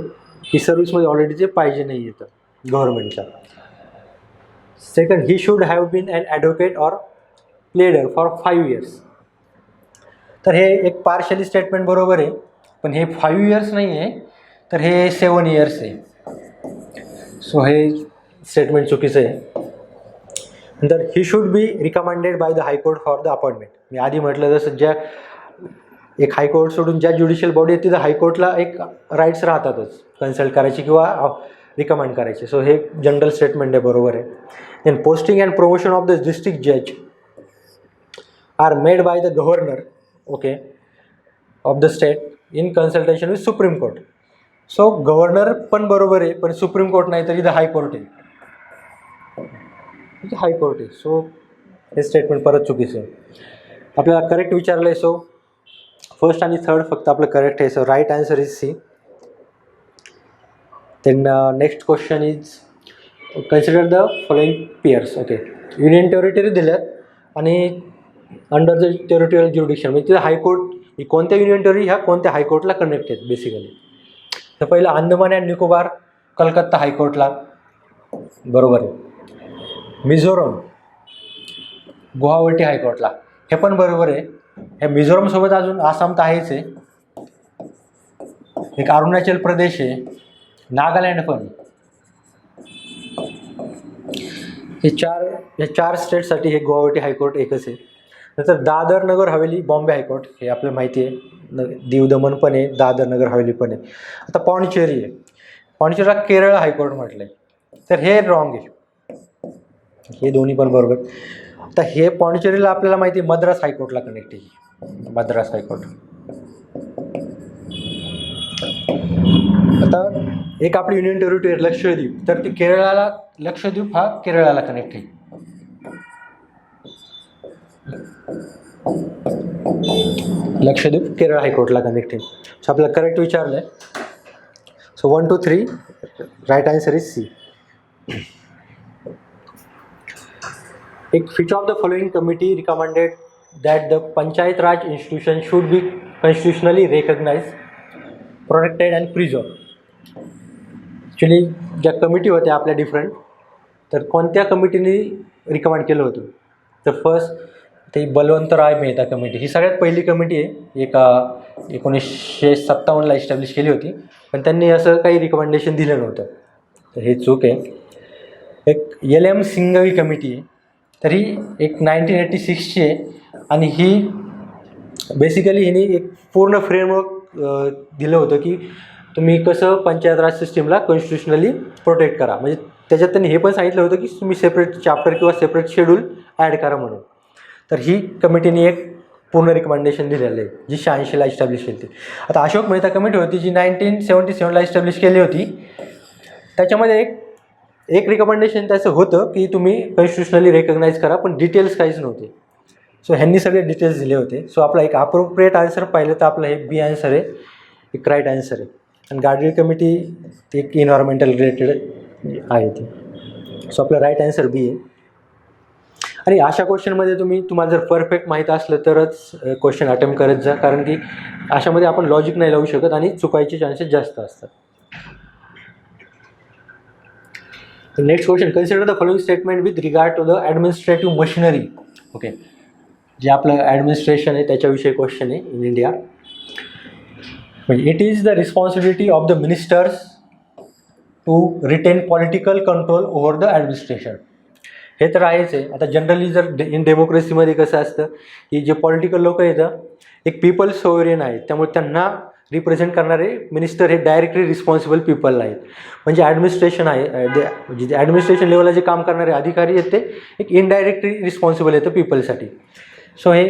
Speaker 1: की सर्व्हिसमध्ये ऑलरेडी जे पाहिजे नाही येतं गव्हर्नमेंटच्या. Second, he should have been an advocate or pleader for 5 years. तर हे एक पार्शली स्टेटमेंट बरोबर आहे, पण हे 5 years नाही आहे, तर हे 7 years आहे. सो हे स्टेटमेंट चुकीचं आहे. नंतर he should be recommended by the high court for the appointment. मी आधी म्हटलं जसं ज्या एक हायकोर्ट सोडून ज्या ज्युडिशियल बॉडी आहे तिथं हायकोर्टला एक राईट्स राहतातच कन्सल्ट करायची किंवा रिकमेंड करायचे. सो हे जनरल स्टेटमेंट आहे, बरोबर आहे. Then posting and promotion of the district जज are made by the governor okay of the state in consultation with supreme court. So governor पण बरोबर आहे, पण सुप्रीम कोर्ट नाही तर इथं हायकोर्ट आहे, इथं हायकोर्ट आहे. सो हे स्टेटमेंट परत चुकीचं आहे. आपल्याला करेक्ट विचारलं आहे. सो फर्स्ट आणि थर्ड फक्त आपलं करेक्ट आहे. So right answer is C. Then next question is consider the following pairs. Okay, union territory दिल्यात आणि अंडर द टेरिटोरियल ज्युरिडिक्शन म्हणजे तिथं हायकोर्ट ही कोणत्या युनियन टेरिटरी ह्या कोणत्या हायकोर्टला कनेक्ट आहेत बेसिकली. तर पहिलं अंदमान अँड निकोबार कलकत्ता हायकोर्टला, बरोबर आहे. मिझोरम गुवाहाटी हायकोर्टला, हे पण बरोबर आहे. हे मिझोरमसोबत अजून आसाम तर आहेच आहे, एक अरुणाचल प्रदेश आहे, नागालँड पण. हे चार स्टेटसाठी हे गुवाहाटी हायकोर्ट एकच आहे. नंतर दादर नगर हवेली बॉम्बे हायकोर्ट, हे आपल्याला माहिती आहे. दीव दमण पण आहे, दादर नगर हवेली पण आहे. आता पॉंडिचेरी आहे, पॉंडिचेरीला केरळ हायकोर्ट म्हटलं आहे, तर हे रॉंग आहे. हे दोन्ही पण बरोबर. आता हे पॉंडिचेरीला आपल्याला माहिती आहे मद्रास हायकोर्टला कनेक्ट आहे, मद्रास हायकोर्ट. आता एक आपली युनियन टेरिटरी लक्षद्वीप, तर ती केरळाला, लक्षद्वीप हा केरळाला कनेक्ट आहे. लक्षद्वीप केरळ हायकोर्टला कनेक्ट आहे. सो आपल्याला करेक्ट विचारलं आहे. So 1 2 3 right answer is C. एक which of the following committee recommended that the Panchayat Raj institution should be constitutionally recognized, protected and preserved. Actually ज्या कमिटी होत्या आपल्या डिफरंट, तर कोणत्या कमिटीने रिकमेंड केलं होतं. तर फर्स्ट ते बलवंतराय मेहता कमिटी, ही सगळ्यात पहिली कमिटी आहे. एक 1957ला इस्टॅब्लिश केली होती, पण त्यांनी असं काही रिकमेंडेशन दिलं नव्हतं, तर हे चूक आहे. एक LM सिंघवी कमिटी आहे, तर ही एक 1986ची आहे आणि ही बेसिकली हिने एक पूर्ण फ्रेमवर्क दिलं होतं की तुम्ही कसं पंचायत राज सिस्टीमला कॉन्स्टिट्युशनली प्रोटेक्ट करा. म्हणजे त्याच्यात त्यांनी हे पण सांगितलं होतं की तुम्ही सेपरेट चॅप्टर किंवा सेपरेट शेड्यूल ॲड करा म्हणून. तर ही कमिटीने एक पूर्ण रिकमेंडेशन दिलेलं आहे, जी 86ला इस्टॅब्लिश केली होती. आता अशोक मेहता कमिटी होती जी 1977ला इस्टॅब्लिश केली होती. त्याच्यामध्ये एक रिकमेंडेशन त्याचं होतं की तुम्ही कॉन्स्टिट्युशनली रेकग्नाईज करा, पण डिटेल्स काहीच नव्हते. सो ह्यांनी सगळे डिटेल्स दिले होते. सो आपला एक अप्रोप्रिएट आन्सर पाहिलं तर आपलं हे बी आन्सर आहे, एक राईट आन्सर आहे. आणि गाडगिल कमिटी एक इन्व्हायरमेंटल रिलेटेड आहे ती. सो आपलं राईट आन्सर बी आहे. आणि अशा क्वेश्चनमध्ये तुम्हाला जर परफेक्ट माहीत असलं तरच क्वेश्चन अटेम्प्ट करत जा, कारण की अशामध्ये आपण लॉजिक नाही लावू शकत आणि चुकायचे चान्सेस जास्त असतात. Next question, consider the following statement with regard to the administrative machinery. Okay, जे आपलं ॲडमिनिस्ट्रेशन आहे त्याच्याविषयी क्वेश्चन आहे इन इंडिया. म्हणजे it is the responsibility of the ministers to retain political control over the administration. हे तर आहेच आहे. आता जनरली जर इन डेमोक्रेसीमध्ये कसं असतं की जे पॉलिटिकल लोक येतं एक पीपल सोवरेन आहेत, त्यामुळे त्यांना रिप्रेझेंट करणारे मिनिस्टर हे डायरेक्टली रिस्पॉन्सिबल पीपल आहेत. म्हणजे ॲडमिनिस्ट्रेशन आहे म्हणजे जे ॲडमिनिस्ट्रेशन लेवलला जे काम करणारे अधिकारी आहेत ते एक इनडायरेक्टली रिस्पॉन्सिबल येतं पीपलसाठी. सो हे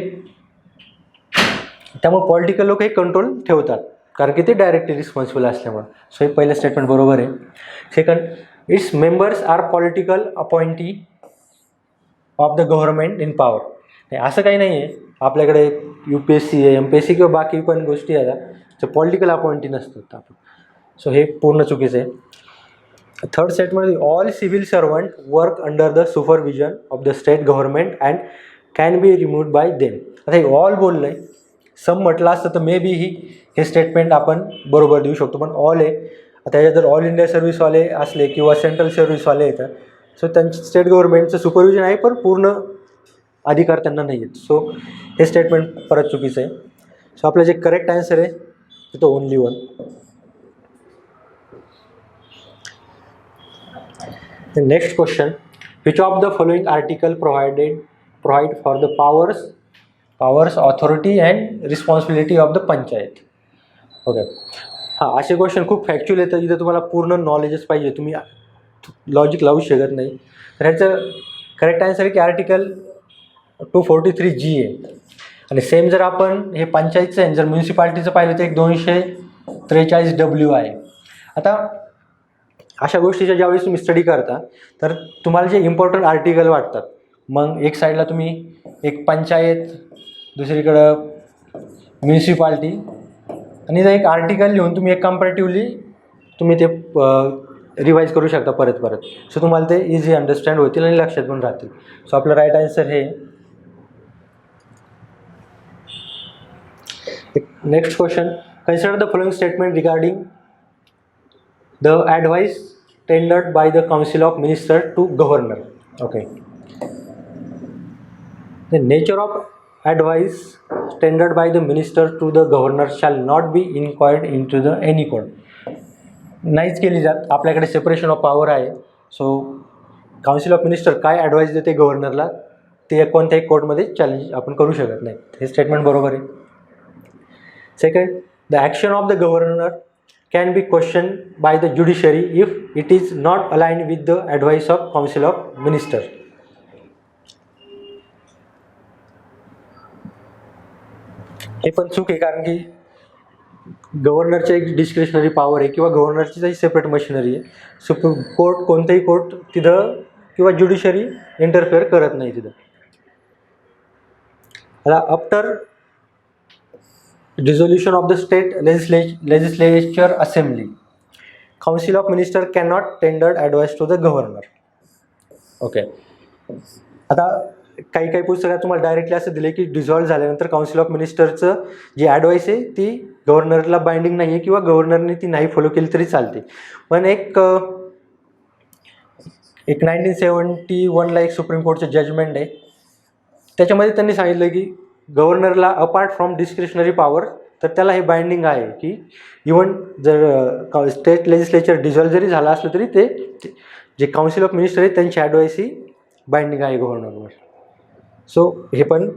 Speaker 1: त्यामुळे पॉलिटिकल लोक हे कंट्रोल ठेवतात कारण की ते डायरेक्टली रिस्पॉन्सिबल असल्यामुळे. सो हे पहिलं स्टेटमेंट बरोबर आहे. Second, its members are political appointee of the government in power. असं काही नाही आहे आपल्याकडे UPSC आहे, MPSC किंवा बाकी पण गोष्टी आहेत तर पॉलिटिकल अपॉइंटी नसतात आपण. सो हे पूर्ण चुकीचं आहे. Third statement, all civil servant work under the supervision of the state government and can be removed bye them. आता हे ऑल बोललं आहे, सम म्हटलं असतं तर मे बी हे स्टेटमेंट आपण बरोबर देऊ शकतो, पण ऑल आहे. आता याच्यात जर ऑल इंडिया सर्व्हिसवाले असले किंवा सेंट्रल सर्व्हिसवाले येतात सो त्यांचं स्टेट गव्हर्नमेंटचं सुपरविजन आहे पण पूर्ण अधिकार त्यांना नाही आहेत. सो हे स्टेटमेंट परत चुकीचं आहे. सो आपलं जे करेक्ट आन्सर आहे तो only one. The next question, which of the following article provide for the powers, authority and responsibility of the panchayat. Okay, हां असे क्वेश्चन खूप फॅक्च्युअल येतं जिथं तुम्हाला पूर्ण नॉलेजच पाहिजे, तुम्ही लॉजिक लावू शकत नाही. तर ह्याचं करेक्ट आन्सर आहे की आर्टिकल 243G आहे. आणि सेम जर आपण हे पंचायतचं आहे जर म्युन्सिपाल्टीचं पाहिलं तर एक 243W आहे. आता अशा गोष्टीच्या ज्यावेळेस तुम्ही स्टडी करता तर तुम्हाला जे इम्पॉर्टंट आर्टिकल वाटतात मग एक साईडला तुम्ही एक पंचायत, दुसरीकडं म्युन्सिपाल्टी आणि जर एक आर्टिकल लिहून तुम्ही एक कम्पॅरेटिव्हली तुम्ही ते रिवाईज करू शकता परत. सो तुम्हाला ते इझी अंडरस्टँड होतील आणि लक्षात पण राहतील. सो आपलं राईट आन्सर हे. Next question, consider the following statement regarding the advice tendered by the council of minister to governor. Okay, the nature of advice tendered by the minister to the governor shall not be inquired into the any court. नाहीच केली जात. आपल्याकडे separation of power आहे. So council of minister काय advice देते गव्हर्नरला ते कोणत्याही कोर्टमध्ये challenge आपण करू शकत नाही. हे स्टेटमेंट बरोबर आहे. Second, the action of the governor can be questioned by the judiciary if it is not aligned with the advice of council of minister. हे पण चूक आहे कारण की गव्हर्नरची एक डिस्क्रिशनरी पॉवर आहे किंवा गव्हर्नरची सेपरेट मशिनरी आहे. सुप्रीम कोर्ट कोणतेही कोर्ट तिथं किंवा ज्युडिशरी इंटरफेअर करत नाही तिथं. आता after dissolution of the state legislature assembly, council of minister cannot tender advice to the governor. Okay, आता काही पुस्तकात तुम्हाला डायरेक्टली असं दिले की डिझॉल्व्ह झाल्यानंतर काउन्सिल ऑफ मिनिस्टरचं जी ॲडवाईस आहे ती गव्हर्नरला बाइंडिंग नाही आहे किंवा गव्हर्नरने ती नाही फॉलो केली तरी चालते. पण एक 1971ला एक सुप्रीम कोर्टचं जजमेंट आहे त्याच्यामध्ये त्यांनी सांगितलं की गव्हर्नरला अपार्ट फ्रॉम डिस्क्रिशनरी पॉवर तर त्याला हे बाइंडिंग आहे की इवन जर स्टेट लेजिस्लेचर डिझॉल्व्ह जरी झाला असलं तरी ते जे काउन्सिल ऑफ मिनिस्टर आहे त्यांची ॲडवाईस ही बाइंडिंग आहे गव्हर्नरवर. सो हे पण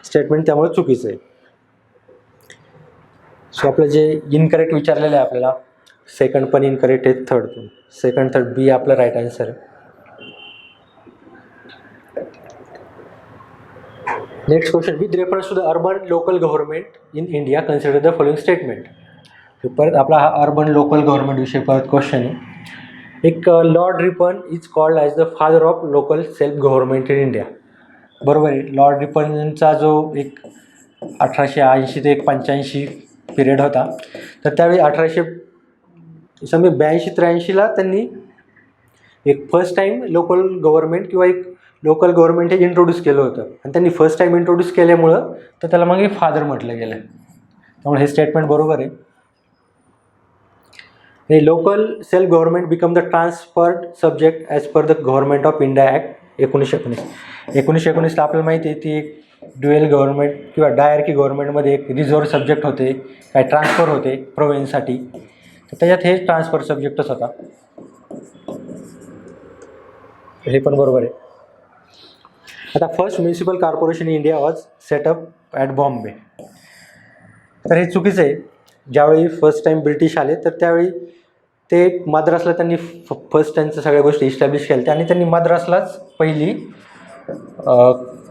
Speaker 1: स्टेटमेंट त्यामुळे चुकीचं आहे. सो आपलं जे इनकरेक्ट विचारलेलं आहे आपल्याला सेकंड पण इनकरेक्ट आहे, थर्ड पण. सेकंड थर्ड बी आपलं राईट आन्सर आहे. Next question, with reference to the urban local government in India consider the following statement. परत आपला हा अर्बन लोकल गव्हर्नमेंट विषयी परत क्वेश्चन आहे. एक Lord Ripon is called as the father of local self government in India. बरोबर आहे. Lord रिपनचा जो एक 1880 ते 85 पिरियड होता तर त्यावेळी 1882-83ला त्यांनी एक फर्स्ट टाईम लोकल गव्हर्नमेंट किंवा एक लोकल गव्हर्नमेंट हे इंट्रोड्यूस केलं होतं आणि त्यांनी फर्स्ट टाईम इंट्रोड्यूस केल्यामुळं तर त्याला मग हे फादर म्हटलं गेलं. त्यामुळे हे स्टेटमेंट बरोबर आहे. आणि local self government become the transferred subject as per the government of India act 1919 आपल्याला माहिती आहे ती एक ड्युएल गव्हर्नमेंट किंवा डायरकी गव्हर्नमेंटमध्ये एक रिझर्व्ह सब्जेक्ट होते, काय ट्रान्सफर होते प्रोव्हिन्ससाठी, तर त्याच्यात हे ट्रान्सफर सब्जेक्टच होता. हे पण बरोबर आहे. आता first municipal corporation in India was setup at Bombay. तर हे चुकीचं आहे. ज्यावेळी फर्स्ट टाईम ब्रिटिश आले तर त्यावेळी ते मद्रासला त्यांनी फर्स्ट त्यांच्या सगळ्या गोष्टी इस्टॅब्लिश केल्या आणि त्यांनी मद्रासलाच पहिली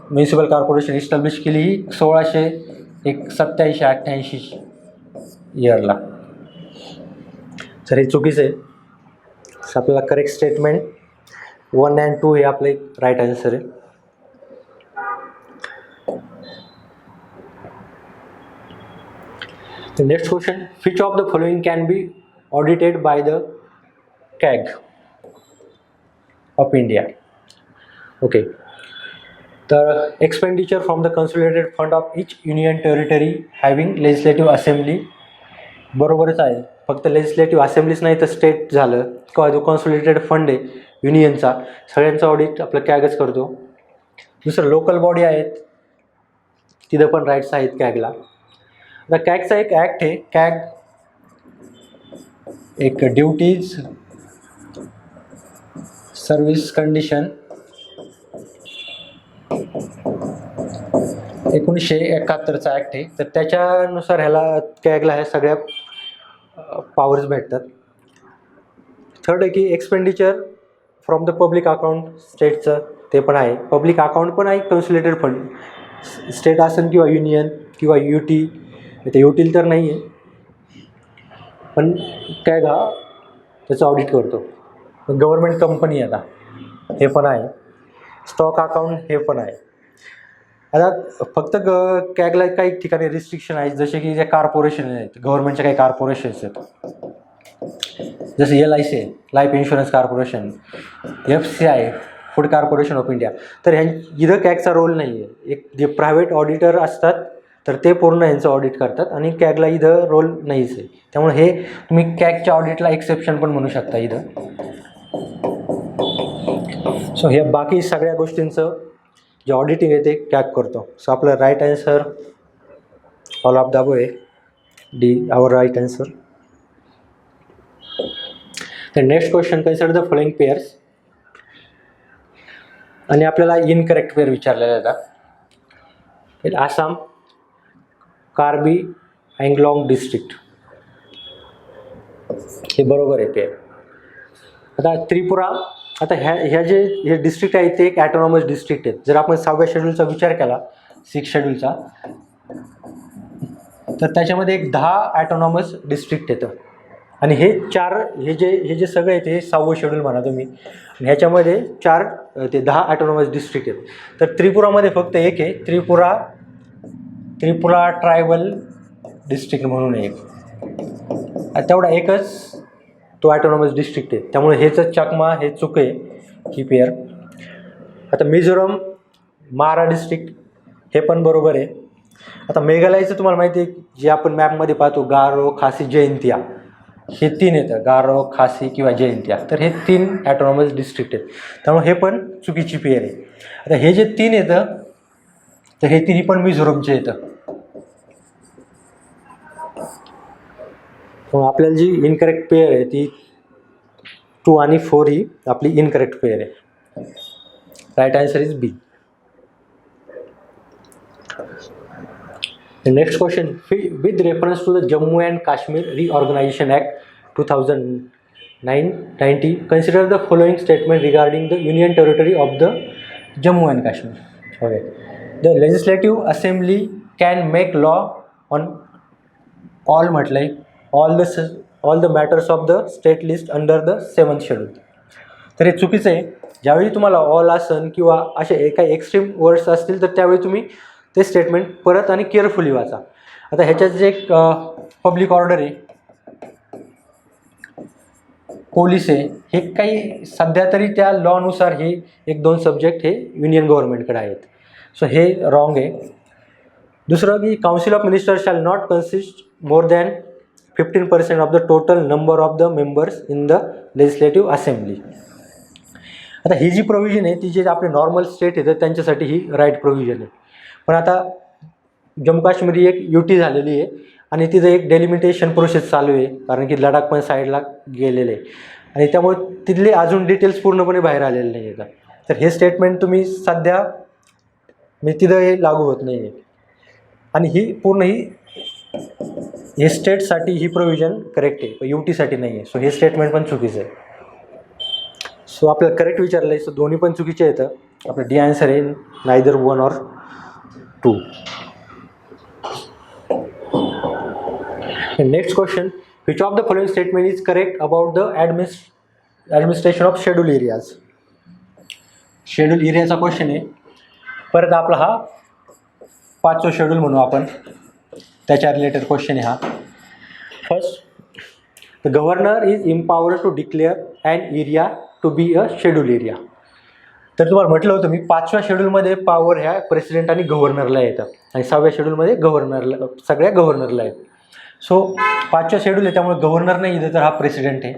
Speaker 1: म्युनिसिपल कॉर्पोरेशन इस्टॅब्लिश केली ही 1687-88 इयरला. तर हे चुकीचं आहे. आपल्याला करेक्ट स्टेटमेंट 1 and 2 हे आपले राईट आन्सर आहे. The next question, which of the following can be audited by the CAG of India? Okay. The expenditure from the consolidated fund of each union territory having legislative assembly. बरोबरच आहे. फक्त legislative असेंब्लीच नाही तर state झालं किंवा जो consolidated fund आहे युनियनचा सगळ्यांचा ऑडिट आपलं कॅगच करतो. दुसरं लोकल बॉडी आहेत तिथं पण राईट्स आहेत कॅगला. आता कॅगचा एक ॲक्ट आहे. कॅग एक ड्युटीज सर्व्हिस कंडिशन 1971चा ॲक्ट आहे. तर त्याच्यानुसार ह्याला कॅगला ह्या सगळ्या पॉवर्स भेटतात. थर्ड आहे की expenditure from the public account स्टेटचं ते पण आहे. पब्लिक अकाउंट पण आहे कन्सोलिडेटेड फंड स्टेट असेल किंवा युनियन किंवा युटी. इथे युटील तर नाही आहे पण कॅग हा त्याचं ऑडिट करतो. गव्हर्मेंट कंपनी आता हे पण आहे. स्टॉक अकाउंट हे पण आहे. आता फक्त कॅगला काही ठिकाणी रिस्ट्रिक्शन आहेत जसे की जे कॉर्पोरेशन आहेत गव्हर्मेंटच्या काही कॉर्पोरेशन्स आहेत जसे LIC आहे life insurance corporation, FCI food corporation of India. तर इथं कॅगचा रोल नाही आहे. एक जे प्रायव्हेट ऑडिटर असतात तर ते पूर्ण यांचं ऑडिट करतात आणि कॅगला इथं रोल नाहीच आहे. त्यामुळे हे तुम्ही कॅगच्या ऑडिटला एक्सेप्शन पण म्हणू शकता इथं. सो हे बाकी सगळ्या गोष्टींचं जे ऑडिटिंग आहे ते कॅग करतो. सो आपलं right answer all of the above आहे D our right answer. The next question, consider the following pairs. आणि आपल्याला इनकरेक्ट पेअर विचारलेला होता. आसाम कार्बी अँग्लाँग डिस्ट्रिक्ट हे बरोबर आहे पेअर. आता त्रिपुरा, आता ह्या जे हे डिस्ट्रिक्ट आहेत ते एक ॲटोनॉमस डिस्ट्रिक्ट आहेत. जर आपण 6व्या शेड्यूलचा विचार केला 6 शेड्यूलचा तर त्याच्यामध्ये एक 10 ॲटोनॉमस डिस्ट्रिक्ट येतं आणि हे जे सगळे आहेत हे 6वं शेड्यूल म्हणा तुम्ही. ह्याच्यामध्ये 10 ॲटोनॉमस डिस्ट्रिक्ट आहेत. तर त्रिपुरामध्ये फक्त एक आहे त्रिपुरा ट्रायबल डिस्ट्रिक्ट म्हणून एक तेवढा एकच तो ॲटोनॉमस डिस्ट्रिक्ट आहे. त्यामुळे हेच चकमा हे चुक आहे ही पेअर. आता मिझोरम मारा डिस्ट्रिक्ट हे पण बरोबर आहे. आता मेघालयचं तुम्हाला माहिती आहे जे आपण मॅपमध्ये पाहतो गारो खासी जयंतिया हे 3 येतं गारो खासी किंवा जयंतिया. तर हे 3 ॲटोनॉमस डिस्ट्रिक्ट आहेत. त्यामुळे हे पण चुकीची पेअर आहे. आता हे जे 3 येतं तर हे 3 पण मिझोरमचे येतं. आपल्याला जी इनकरेक्ट पेअर आहे ती 2 आणि 4 ही आपली इनकरेक्ट पेअर आहे. Right answer is B. Next question, with reference to the Jammu and Kashmir reorganisation act 2090 consider the following statement regarding the union territory of the Jammu and Kashmir. Okay, the legislative assembly can make law on all म्हटलं आहे all the matters of the state list under the 7th schedule. तर हे चुकीचं आहे. ज्यावेळी तुम्हाला all असन किंवा असे काही एक्स्ट्रीम वर्ड्स असतील तर त्यावेळी तुम्ही ते स्टेटमेंट परत आणि केअरफुली वाचा. आता ह्याच्यात जे एक पब्लिक ऑर्डर आहे पोलीस आहे हे काही सध्या तरी त्या लॉनुसार हे 1-2 सब्जेक्ट हे युनियन गव्हर्नमेंटकडे आहेत. सो हे रॉंग आहे. दुसरं की council of ministers shall not consist more than 15% of the total number of the members in the legislative assembly. आता ही जी प्रोव्हिजन आहे ती जे आपले नॉर्मल स्टेट आहे तर त्यांच्यासाठी ही राईट प्रोव्हिजन आहे. पण आता जम्मू काश्मीर ही एक युटी झालेली आहे आणि तिथं एक डेलिमिटेशन प्रोसेस चालू आहे, कारण की लडाख पण साईडला गेलेले आहे आणि त्यामुळे तिथले अजून डिटेल्स पूर्णपणे बाहेर आलेले नाही आहेत. तर हे स्टेटमेंट तुम्ही सध्या तिथं हे लागू होत नाही आहे आणि ही पूर्ण हे स्टेटसाठी ही प्रोव्हिजन करेक्ट आहे, पण युटीसाठी नाही आहे. सो हे स्टेटमेंट पण चुकीचं आहे. सो आपल्याला करेक्ट विचारलं आहे, सो दोन्ही पण चुकीचे आहेत. आपलं डी आन्सर आहे neither 1 or 2. Next question, which of the following statement is correct about the administration of schedule areas. Schedule एरियाचा क्वेश्चन आहे. परत आपला हा 5वा शेड्यूल म्हणू आपण, त्याच्या रिलेटेड क्वेश्चन आहे हा. First, the governor is empowered to declare an area to be a schedule area. तर तुम्हाला म्हटलं होतं मी 5व्या शेड्यूलमध्ये पॉवर ह्या प्रेसिडेंट आणि गव्हर्नरला येतात आणि 6व्या शेड्यूलमध्ये सगळ्या गव्हर्नरला आहेत. सो 5वा शेड्यूल आहे त्यामुळे गव्हर्नर नाही इथं, तर हा प्रेसिडेंट आहे.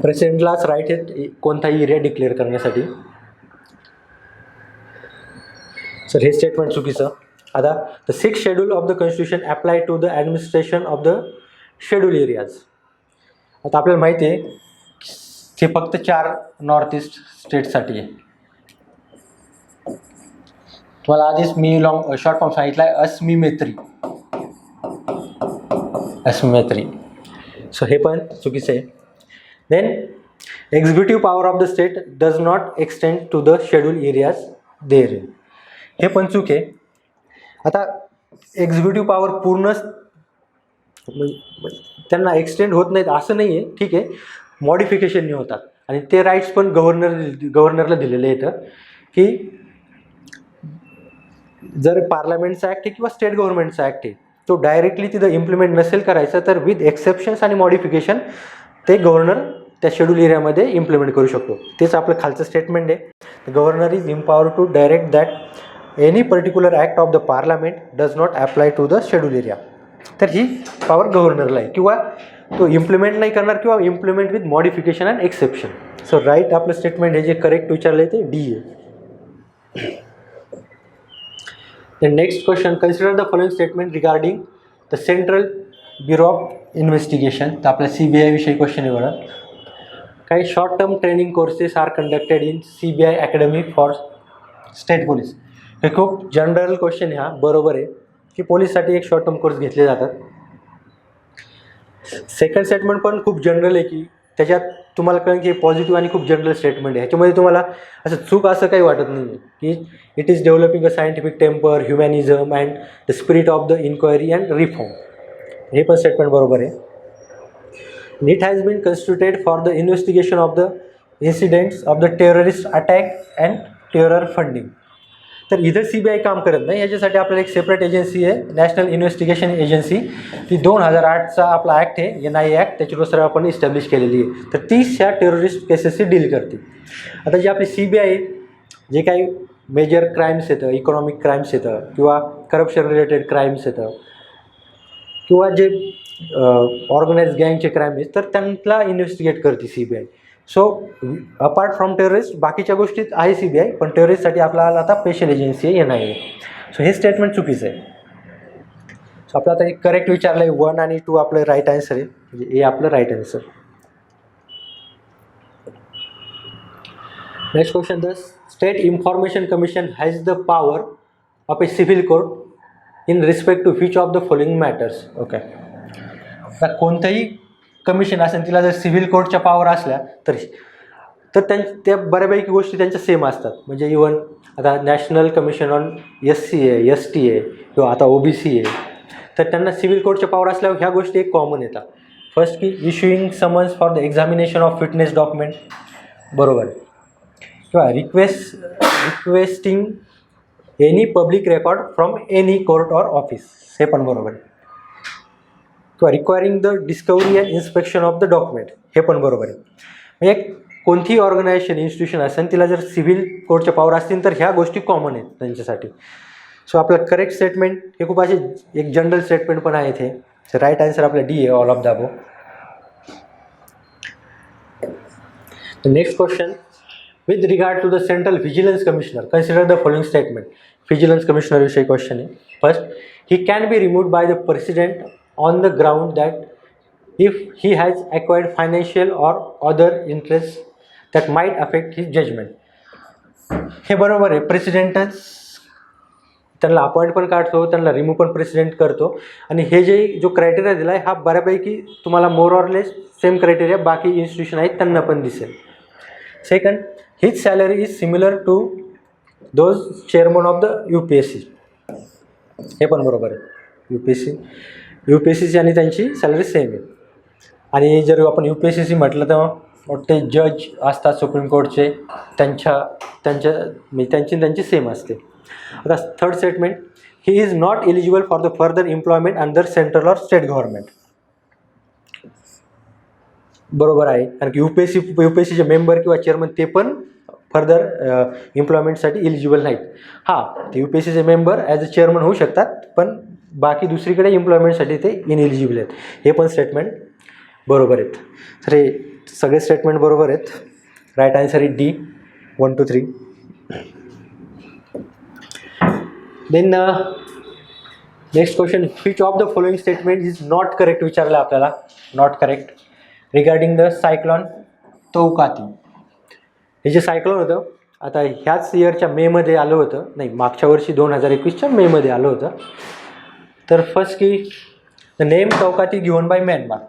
Speaker 1: प्रेसिडेंटलाच राईट आहे कोणताही एरिया डिक्लेअर करण्यासाठी. सर हे स्टेटमेंट चुकीचं. आता the 6th schedule of the constitution apply to the administration of the schedule areas. आता आपल्याला माहिती आहे ते फक्त 4 नॉर्थ ईस्ट स्टेटसाठी आहे. तुम्हाला आधीच मी शॉर्ट फॉर्म सांगितला आहे, अस्मिमेत्री. सो हे पण चुकीचं आहे. Then executive power of the state does not extend to the schedule areas there. हे पण चूक आहे. आता एक्झिक्युटिव्ह पॉवर पूर्ण त्यांना एक्सटेंड होत नाहीत असं नाही आहे, ठीक आहे, मॉडिफिकेशनने होतात आणि ते राईट्स पण गव्हर्नरला दिलेले आहेत की जर पार्लमेंटचा ॲक्ट आहे किंवा स्टेट गव्हर्नमेंटचा ॲक्ट आहे तो डायरेक्टली तिथं इम्प्लिमेंट नसेल करायचा तर विथ एक्सेप्शन्स आणि मॉडिफिकेशन ते गव्हर्नर त्या शेड्यूल एरियामध्ये इम्प्लिमेंट करू शकतो. तेच आपलं खालचं स्टेटमेंट आहे. Governor is empower to direct that any particular act of the parliament does not apply to the schedule area. तर ही पॉवर गव्हर्नरला आहे किंवा तो इम्प्लिमेंट नाही करणार किंवा implement with modification and exception. So right आपलं स्टेटमेंट हे जे करेक्ट विचारलं आहे ते डी आहे. The next question, consider the following statement regarding the Central Bureau of Investigation. तर आपल्या CBI विषयी क्वेश्चन आहे बघा. काही short term training courses are conducted in CBI academy for state police. हे खूप जनरल क्वेश्चन आहे हा. बरोबर आहे की पोलीससाठी एक शॉर्ट टर्म कोर्स घेतले जातात. सेकंड स्टेटमेंट पण खूप जनरल आहे की त्याच्यात तुम्हाला कळेल की पॉझिटिव्ह आणि खूप जनरल स्टेटमेंट आहे. ह्याच्यामध्ये तुम्हाला असं चूक असं काही वाटत नाही आहे की it is developing a scientific temper, humanism and the spirit of the inquiry and reform. हे पण स्टेटमेंट बरोबर आहे. It has been constituted for the investigation of the incidents of the terrorist attack and terror funding. तर इथं CBI काम करत नाही, याच्यासाठी आपल्याला एक सेपरेट एजन्सी आहे, नॅशनल इन्व्हेस्टिगेशन एजन्सी. ती 2008चा आपला ॲक्ट आहे NIA ॲक्ट, त्याच्यानुसार आपण इस्टॅब्लिश केलेली आहे. तर तीच ह्या टेररिस्ट केसेसशी डील करते. आता जी आपली CBI आहे, जे काही मेजर क्राईम्स येतं, इकॉनॉमिक क्राईम्स येतं किंवा करप्शन रिलेटेड क्राईम्स येतं किंवा जे ऑर्गनाइज गँगचे क्राईम आहेत तर त्यांना इन्व्हेस्टिगेट करते CBI. So apart from terrorist बाकीच्या गोष्टीत आहे CBI, पण टेररिस्टसाठी आपल्याला आता स्पेशल एजन्सी आहे NIA. सो हे स्टेटमेंट चुकीचं आहे. सो आपलं आता एक करेक्ट विचारलं आहे, 1 आणि 2 आपलं राईट आन्सर आहे, म्हणजे ए आपलं right answer. Next question, the state information commission has the power of a civil court in respect to which of the following matters. Okay, आता कोणतंही कमिशन असेल तिला जर सिव्हिल कोर्टच्या पॉवर असल्या तर त्या बऱ्यापैकी गोष्टी त्यांच्या सेम असतात. म्हणजे इवन आता नॅशनल कमिशन ऑन SC आहे, ST आहे किंवा आता OBC आहे, तर त्यांना सिव्हिल कोर्टच्या पॉवर असल्यावर ह्या गोष्टी एक कॉमन येतात. फर्स्ट की इश्युईंग summons for the examination of fitness document, बरोबर आहे, किंवा requesting any public record from any court or office, हे पण बरोबर आहे, किंवा requiring the discovery and inspection of the document, हे पण बरोबर आहे. म्हणजे कोणतीही ऑर्गनायझेशन इन्स्टिट्यूशन असेल तिला जर सिव्हिल कोर्टच्या पॉवर असतील तर ह्या गोष्टी कॉमन आहेत त्यांच्यासाठी. सो आपलं करेक्ट स्टेटमेंट हे खूप असे एक जनरल स्टेटमेंट पण आहे इथे. राईट आन्सर आपला डी आहे, all of the above. Next question, with regard to the central vigilance commissioner consider the following statement. Vigilance commissioner विषयी क्वेश्चन आहे. First, he can be removed by the president on the ground that if he has acquired financial or other interests that might affect his judgment. हे बरोबर आहे. प्रेसिडेंटच त्यांना appoint पण काढतो, त्यांना remove पण प्रेसिडेंट करतो. आणि हे जो क्रायटेरिया दिला आहे हा बऱ्यापैकी तुम्हाला more or less same criteria बाकी इन्स्टिट्यूशन आहेत त्यांना पण दिसेल. Second, his salary is similar to those chairman of the UPSC. हे पण बरोबर आहे. UPSC आणि त्यांची सॅलरी सेम आहे. आणि जर आपण UPSC म्हटलं तर ते जज असतात सुप्रीम कोर्टचे, त्यांची सेम असते. आता third statement, he is not eligible for the further employment under central or state government. बरोबर आहे, कारण की UPSCचे मेंबर किंवा चेअरमन ते पण फर्दर एम्प्लॉयमेंटसाठी एलिजिबल नाहीत. हां, ते UPSCचे मेंबर ॲज अ चेअरमन होऊ शकतात, पण बाकी दुसरीकडे एम्प्लॉयमेंटसाठी ते इनएलिजिबल आहेत. हे पण स्टेटमेंट बरोबर आहेत. तर हे सगळे स्टेटमेंट बरोबर आहेत. Right answer is D, 1 to 3. Then next question, which of the following statement is not correct विचारलं आपल्याला. Not correct regarding the cyclone Tauktae. हे जे सायक्लॉन होतं आता ह्याच इयरच्या मेमध्ये आलं होतं, नाही मागच्या वर्षी 2021च्या मेमध्ये आलं होतं. तर फर्स्ट की the name Tauktae given by Myanmar.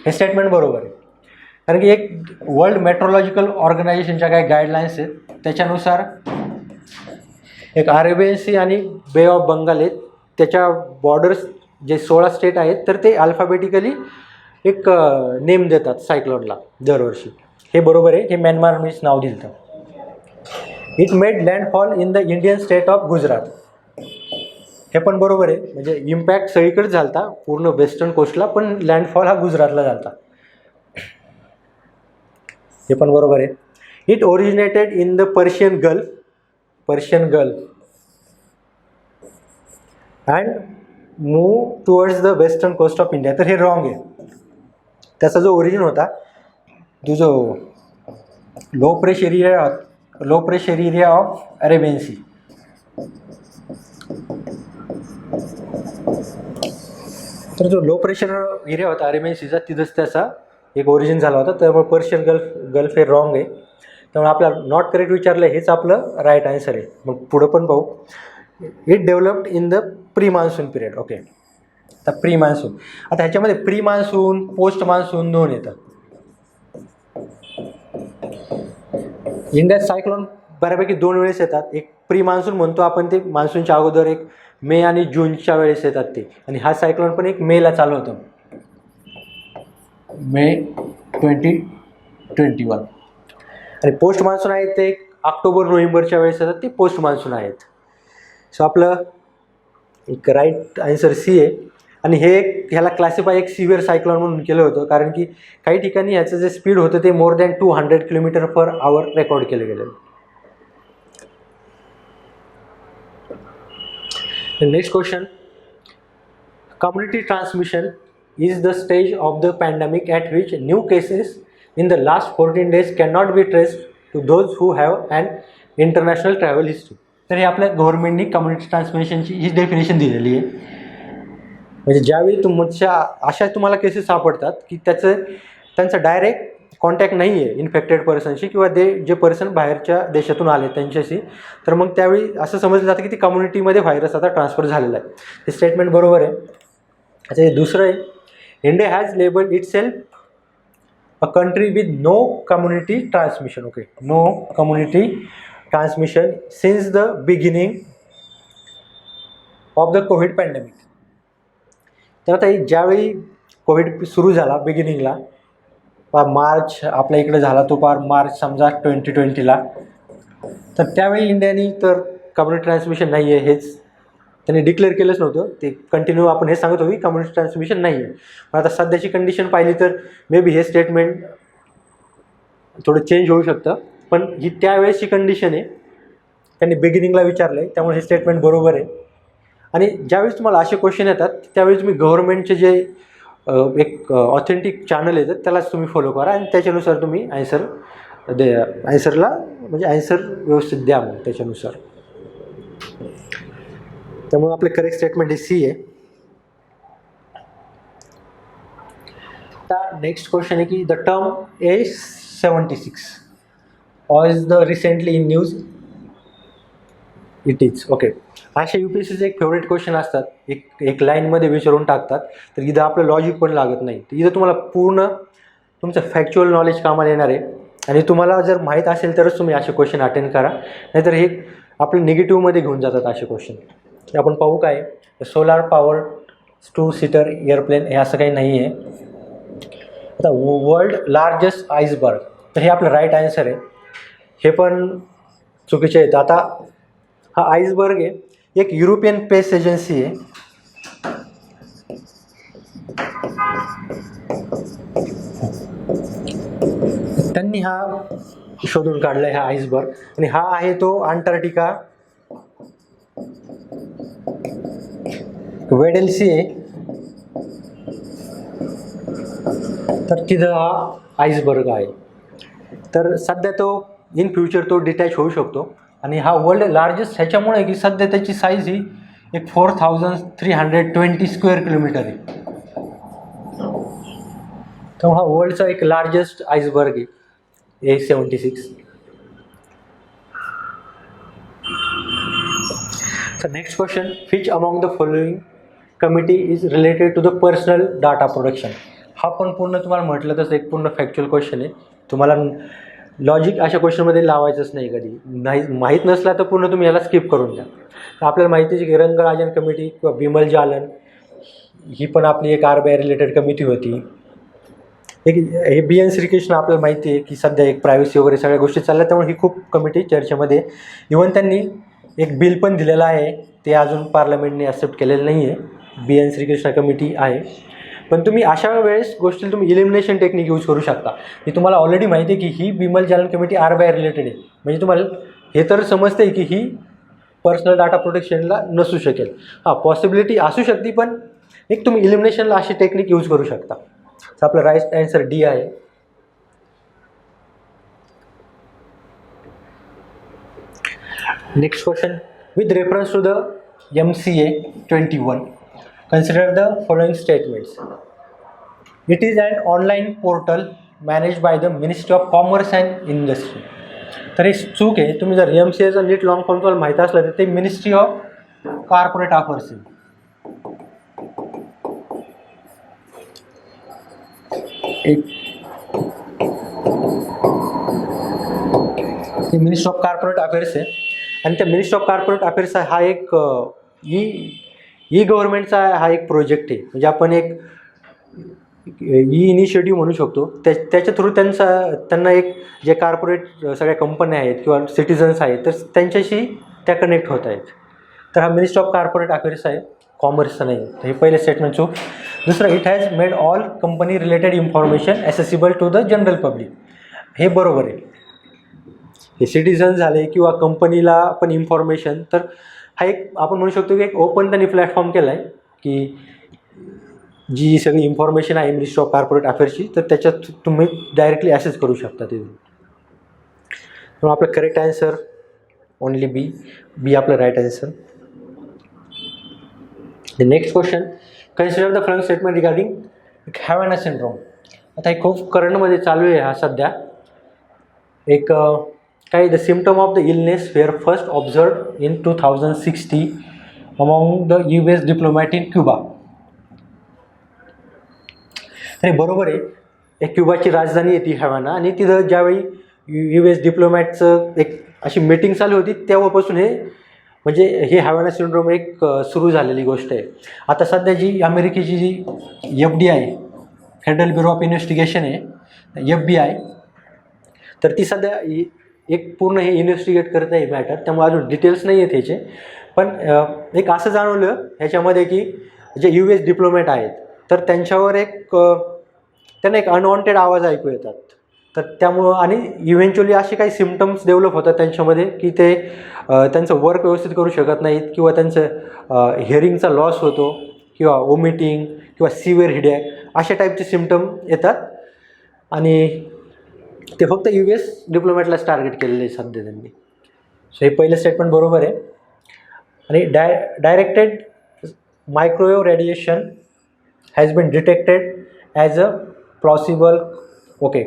Speaker 1: हे स्टेटमेंट बरोबर आहे, कारण की एक वर्ल्ड मेट्रोलॉजिकल ऑर्गनायझेशनच्या काही गाईडलाईन्स आहेत त्याच्यानुसार एक अरेबियन सी आणि बे ऑफ बंगाल आहेत, त्याच्या बॉर्डर्स जे 16 स्टेट आहेत तर ते अल्फाबेटिकली एक नेम देतात सायक्लोनला दरवर्षी. हे बरोबर आहे. हे म्यानमार मीच नाव दिलं. It made landfall in the Indian state of Gujarat. हे पण बरोबर आहे, म्हणजे इम्पॅक्ट सगळीकडे झाला होता पूर्ण वेस्टर्न कोस्टला, पण लँडफॉल हा गुजरातला झाला होता. हे पण बरोबर आहे. It originated in the Persian Gulf and move towards the western coast of India. तर हे रॉंग आहे. त्याचा जो ओरिजिन होता तो जो low pressure area of Arabian sea. तर जो लो प्रेशर एरिया होता अरेबियन सीचा तिथंच त्याचा एक ओरिजिन झाला होता. त्यामुळे पर्शियन गल्फ हे रॉंग आहे. त्यामुळे आपल्याला नॉट करेक्ट विचारलं हेच आपलं राईट आन्सर आहे. मग पुढं पण पाहू. It developed in the pre monsoon period. Okay, आता प्री मान्सून, आता ह्याच्यामध्ये प्री मान्सून पोस्ट मान्सून दोन येतात. इंडियात सायक्लोन बऱ्यापैकी 2 वेळेस येतात. एक प्री मान्सून म्हणतो आपण, ते मान्सूनच्या अगोदर एक मे आणि जूनच्या वेळेस येतात ते. आणि हा सायक्लोन पण एक मेला चालू होतो, मे 2021. आणि पोस्ट मान्सून आहेत ते ऑक्टोबर नोव्हेंबरच्या वेळेस येतात, ते पोस्ट मान्सून आहेत. सो आपलं एक राईट आन्सर सी आहे. आणि ह्याला क्लासिफाय एक सिव्हिअर सायक्लोन म्हणून केलं होतं, कारण की काही ठिकाणी ह्याचं जे स्पीड होतं ते मोर दॅन 200 km/h रेकॉर्ड केलं गेलं. Next question, community transmission is the stage of the pandemic at which new cases in the last 14 days cannot be traced to those who have an international travel history. तर हे आपल्या गव्हर्नमेंटनी community ट्रान्समिशनची ही definition दिलेली आहे. म्हणजे ज्यावेळी अशा तुम्हाला cases सापडतात की त्यांचा डायरेक्ट कॉन्टॅक्ट नाही आहे इन्फेक्टेड पर्सनशी किंवा जे पर्सन बाहेरच्या देशातून आले त्यांच्याशी, तर मग त्यावेळी असं समजलं जातं की ती कम्युनिटीमध्ये व्हायरस आता ट्रान्सफर झालेला आहे. हे स्टेटमेंट बरोबर आहे. अच्छा, हे दुसरं आहे, India has labeled itself a country with no community transmission. Okay, no community transmission since the beginning of the COVID pandemic. तर आता ज्यावेळी कोविड सुरू झाला बिगिनिंगला, मार्च आपल्या इकडे झाला तो मार्च समजा 2020ला, तर त्यावेळी इंडियाने तर कम्युनिटी ट्रान्समिशन नाही आहे हेच त्यांनी डिक्लेअर केलंच नव्हतं. ते कंटिन्यू आपण हे सांगत होतो की कम्युनिटी ट्रान्समिशन नाही आहे. पण आता सध्याची कंडिशन पाहिली तर मे बी हे स्टेटमेंट थोडं चेंज होऊ शकतं, पण ही त्यावेळेसची कंडिशन आहे. त्यांनी बिगिनिंगला विचारलं आहे, त्यामुळे हे स्टेटमेंट बरोबर आहे. आणि ज्यावेळेस तुम्हाला असे क्वेश्चन येतात त्यावेळी तुम्ही गव्हर्नमेंटचे जे एक ऑथेंटिक चॅनल येतात त्यालाच तुम्ही फॉलो करा आणि त्याच्यानुसार तुम्ही आन्सरला म्हणजे आन्सर व्यवस्थित द्या मग त्याच्यानुसार. त्यामुळे आपले करेक्ट स्टेटमेंट हे सी आहे. आता नेक्स्ट क्वेश्चन आहे की the term A76 is the recently in news it is. Okay, असे UPSCचे एक फेवरेट क्वेश्चन असतात, एक लाईनमध्ये विचारून टाकतात, तर इथं आपलं लॉजिक पण लागत नाही. तर इथं तुम्हाला पूर्ण तुमचं फॅक्च्युअल नॉलेज कामाला येणार आहे आणि तुम्हाला जर माहीत असेल तरच तुम्ही असे क्वेश्चन अटेंड करा, नाहीतर हे आपलं निगेटिव्हमध्ये घेऊन जातात असे क्वेश्चन. आपण पाहू काय सोलार पॉवर 2 सीटर एअरप्लेन हे असं काही नाही आहे. आता वर्ल्ड लार्जेस्ट आईसबर्ग, तर हे आपलं राईट आन्सर आहे. हे पण चुकीचे आहेत. आता हा आईसबर्ग आहे, एक युरोपियन स्पेस एजन्सी आहे. त्यांनी हा शोधून काढला आहे हा आईसबर्ग, आणि हा आहे तो अंटार्क्टिका वेडेल सी आहे. तर तिथं हा आईसबर्ग आहे. तर सध्या तो इन फ्युचर तो डिटॅच होऊ शकतो आणि हा वर्ल्ड लार्जेस्ट ह्याच्यामुळे की सध्या त्याची साईज ही एक 4320 स्क्वेअर किलोमीटर आहे. तर हा वर्ल्डचा एक लार्जेस्ट आईसबर्ग आहे A76. So next question, which among the following committee is related to the personal data protection? हा पण पूर्ण तुम्हाला म्हटलं तसं एक पूर्ण फॅक्च्युअल क्वेश्चन आहे. तुम्हाला लॉजिक अशा क्वेश्चनमध्ये लावायचंच नाही कधी. नाही माहीत नसला तर पूर्ण तुम्ही याला स्किप करून द्या. तर आपल्याला माहिती आहे की रंगराजन कमिटी किंवा बिमल जालन ही पण आपली एक RBI रिलेटेड कमिटी होती. एक हे BN श्रीकृष्ण आपल्याला माहिती आहे की सध्या एक प्रायव्हसी वगैरे सगळ्या गोष्टी चालल्या, त्यामुळे ही खूप कमिटी चर्चेमध्ये. इव्हन त्यांनी एक बिल पण दिलेलं आहे, ते अजून पार्लमेंटने ॲक्सेप्ट केलेलं नाही आहे. BN श्रीकृष्ण कमिटी आहे. पण तुम्ही अशा वेळेस गोष्टी तुम्ही इलिमिनेशन टेक्निक यूज करू शकता. की तुम्हाला ऑलरेडी माहिती आहे की ही बिमल जालन कमिटी RBI रिलेटेड आहे, म्हणजे तुम्हाला हे तर समजतं आहे की ही पर्सनल डाटा प्रोटेक्शनला नसू शकेल. हां, पॉसिबिलिटी असू शकते, पण एक तुम्ही इलिमिनेशनला अशी टेक्निक यूज करू शकता. तर आपलं राईट आन्सर डी आहे. Next question, with reference to the MCA 21 consider the following statements. It is an online portal managed by the Ministry of Commerce and Industry. तर हे चूक आहे. तुम्ही जर MCAचा नीट लॉंग फॉर्म तुम्हाला माहीत असलं तर ते मिनिस्ट्री ऑफ कॉर्पोरेट अफेअर्स आहे. मिनिस्ट्री ऑफ कॉर्पोरेट अफेअर्स आहे आणि त्या मिनिस्ट्री ऑफ कॉर्पोरेट अफेअर्स हा एक ई गव्हर्नमेंटचा हा एक प्रोजेक्ट आहे. म्हणजे आपण एक इनिशिएटिव्ह म्हणू शकतो. त्याच्या थ्रू त्यांना एक जे कॉर्पोरेट सगळ्या कंपन्या आहेत किंवा सिटिझन्स आहेत तर त्यांच्याशी त्या कनेक्ट होत आहेत. तर हा मिनिस्ट्री ऑफ कॉर्पोरेट अफेअर्स आहे, कॉमर्सचा नाही. तर हे पहिले स्टेटमेंट चूक. दुसरं, it has made all company related information accessible to the general public. हे बरोबर आहे. हे सिटिझन झाले किंवा कंपनीला पण इन्फॉर्मेशन, तर हा एक आपण म्हणू शकतो की एक ओपन त्यांनी प्लॅटफॉर्म केला आहे की जी सगळी इन्फॉर्मेशन आहे मिनिस्ट्री ऑफ कॉर्पोरेट अफेअर्सची तर त्याच्यात तुम्ही डायरेक्टली ॲसेस करू शकता तिथून. तर आपलं करेक्ट आन्सर ओनली बी आपलं right answer. The next question, consider the following statement regarding Havana syndrome. आता हे खूप करंटमध्ये चालू आहे हा सध्या. एक काय, the symptom of the illness were first observe in 2060 among the US diplomat in Cuba. तर हे बरोबर आहे. एक क्युबाची राजधानी आहे ती हॅवाना, आणि तिथं ज्यावेळी US डिप्लोमॅटचं एक अशी मीटिंग चालू होती तेव्हापासून म्हणजे हे हॅवाना सिंड्रोम एक सुरू झालेली गोष्ट आहे. आता सध्या जी अमेरिकेची जी FBI federal bureau of investigation आहे, FBI, तर ती सध्या एक पूर्ण हे इन्व्हेस्टिगेट करत आहे मॅटर. त्यामुळे अजून डिटेल्स नाही आहेत ह्याचे. पण एक असं जाणवलं ह्याच्यामध्ये की जे US डिप्लोमॅट आहेत तर त्यांच्यावर त्यांना एक अनवॉन्टेड आवाज ऐकू येतात. तर त्यामुळं आणि इव्हेंच्युअली असे काही सिम्पटम्स डेव्हलप होतात त्यांच्यामध्ये की ते त्यांचं वर्क व्यवस्थित करू शकत नाहीत किंवा त्यांचं हिअरिंगचा लॉस होतो किंवा वॉमिटिंग किंवा सिव्हिअर हेडेक अशा टाईपचे सिम्पटम येतात. आणि ते फक्त US डिप्लोमॅटलाच टार्गेट केलेलं आहे सध्या त्यांनी. सो हे पहिलं स्टेटमेंट बरोबर आहे. आणि directed microwave radiation has been detected as a plausible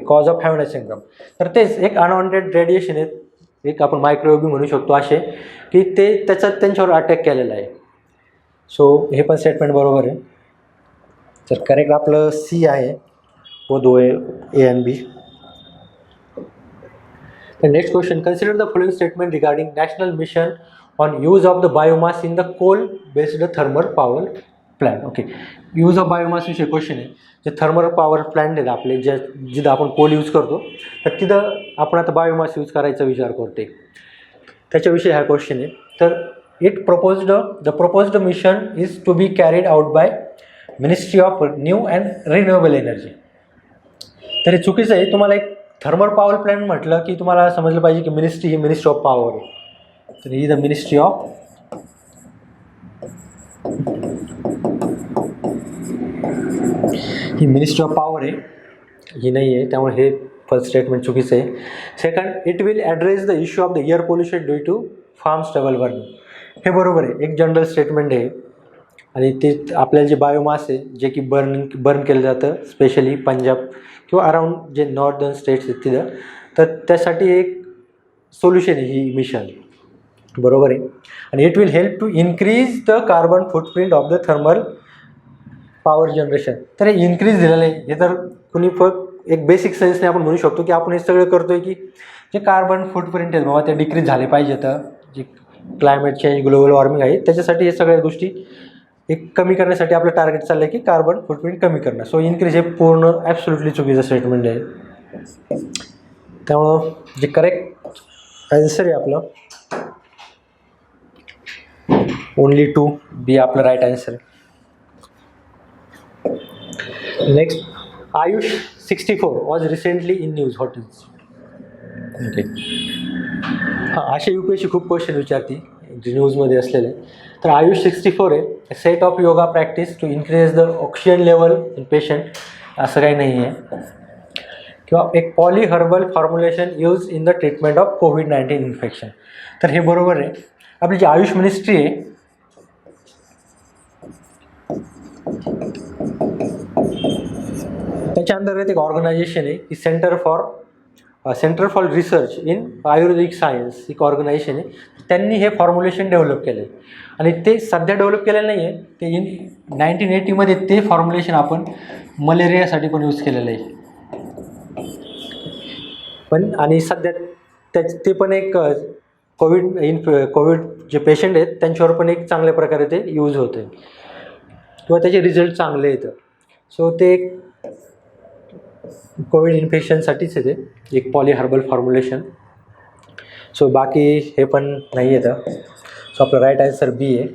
Speaker 1: cause of Havana syndrome. तर तेच एक अनवॉन्टेड रेडिएशन आहेत, एक आपण मायक्रोवेव्ह बी म्हणू शकतो असे, की ते त्याच्यात त्यांच्यावर अटॅक केलेला आहे. सो हे पण स्टेटमेंट बरोबर आहे. तर करेक्ट आपलं सी आहे, both A and B. The next question, consider the following statement regarding national mission on use of the biomass in the coal based thermal power plant. Use of biomass विषयी question आहे. जे thermal power plant आहेत आपले, जिथं आपण Coal use करतो, तर तिथं आपण आता बायोमास यूज करायचा विचार करते, त्याच्याविषयी हा क्वेश्चन आहे. तर the proposed mission is to be carried out by ministry of new and renewable energy. तर हे चुकीचं आहे. तुम्हाला एक थर्मल पॉवर प्लॅन्ट म्हटलं की तुम्हाला समजलं पाहिजे की ministry he ministry of power आहे. तर ही द मिनिस्ट्री ऑफ पॉवर आहे, ही नाही आहे. त्यामुळे हे फर्स्ट स्टेटमेंट चुकीचं आहे. Second, it will address the issue of the air pollution due to farm stubble burning. हे बरोबर आहे, एक जनरल स्टेटमेंट आहे. आणि ते आपल्याला जे बायोमास आहे जे की बर्न केलं जातं स्पेशली पंजाब किंवा अराउंड जे नॉर्दर्न स्टेट्स आहेत तिथं, तर त्यासाठी एक सोल्युशन आहे ही मिशन, बरोबर आहे. आणि it will help to increase the carbon footprint of the thermal power generation. तर हे इन्क्रीज दिलेलं आहे. हे तर कुणी एक बेसिक सेन्सने आपण म्हणू शकतो की आपण हे सगळं करतो आहे की जे कार्बन फुटप्रिंट आहेत बाबा ते डिक्रीज झाले पाहिजे. तर जे क्लायमेट चेंज, ग्लोबल वॉर्मिंग आहे, त्याच्यासाठी हे सगळ्या गोष्टी एक कमी करण्यासाठी आपलं टार्गेट चाललं आहे की कार्बन फुटप्रिंट कमी करणं. सो इन्क्रीज हे पूर्ण ॲब्सोल्युटली चुकीचं स्टेटमेंट आहे. त्यामुळं जे करेक्ट आन्सर आहे आपलं ओनली 2B आपलं राईट आन्सर आहे. Next, Ayush 64 was recently in news. What is? असे UPSC खूप क्वेश्चन विचारते जे न्यूजमध्ये असलेले. तर आयुष 64 आहे set of yoga practice to increase the oxygen level in patient, असं काही नाही आहे. किंवा एक poly herbal formulation use in the treatment of COVID-19 infection. तर हे बरोबर आहे. आपली जी आयुष मिनिस्ट्री आहे त्याच्या अंतर्गत एक ऑर्गनायझेशन आहे की centre for research in Ayurvedic science, एक ऑर्गनायझेशन आहे. त्यांनी हे फॉर्म्युलेशन डेव्हलप केलं आहे आणि ते सध्या डेव्हलप केलेलं नाही आहे. ते 1980मध्ये ते फॉर्म्युलेशन आपण मलेरियासाठी पण यूज केलेलं आहे. पण आणि सध्या ते पण एक कोविड जे पेशंट आहेत त्यांच्यावर पण एक चांगल्या प्रकारे ते यूज होतं आहे किंवा त्याचे रिझल्ट चांगले येतं. सो ते एक कोविड इन्फेक्शनसाठीच येते एक पॉली हर्बल फॉर्म्युलेशन. सो बाकी हे पण नाही येतं. सो आपलं राईट आन्सर B आहे.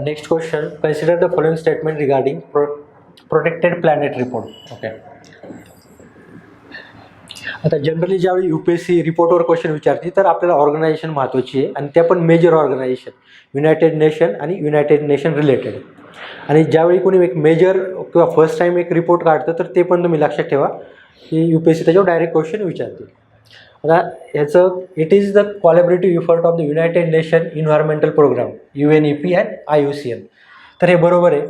Speaker 1: Next question, consider the following statement regarding protected planet report. आता जनरली ज्यावेळी UPSC रिपोर्टवर क्वेश्चन विचारते तर आपल्याला ऑर्गनायझेशन महत्त्वाची आहे आणि त्या पण मेजर ऑर्गनायझेशन, युनायटेड नेशन आणि युनायटेड नेशन रिलेटेड. आणि ज्यावेळी कोणी एक मेजर किंवा फर्स्ट टाईम एक रिपोर्ट काढतं तर ते पण तुम्ही लक्षात ठेवा की UPSC त्याच्यावर डायरेक्ट क्वेश्चन विचारते. आता ह्याचं it is the collaborative effort of the United Nation Environmental Programme UNEP and IUCN. तर हे बरोबर आहे.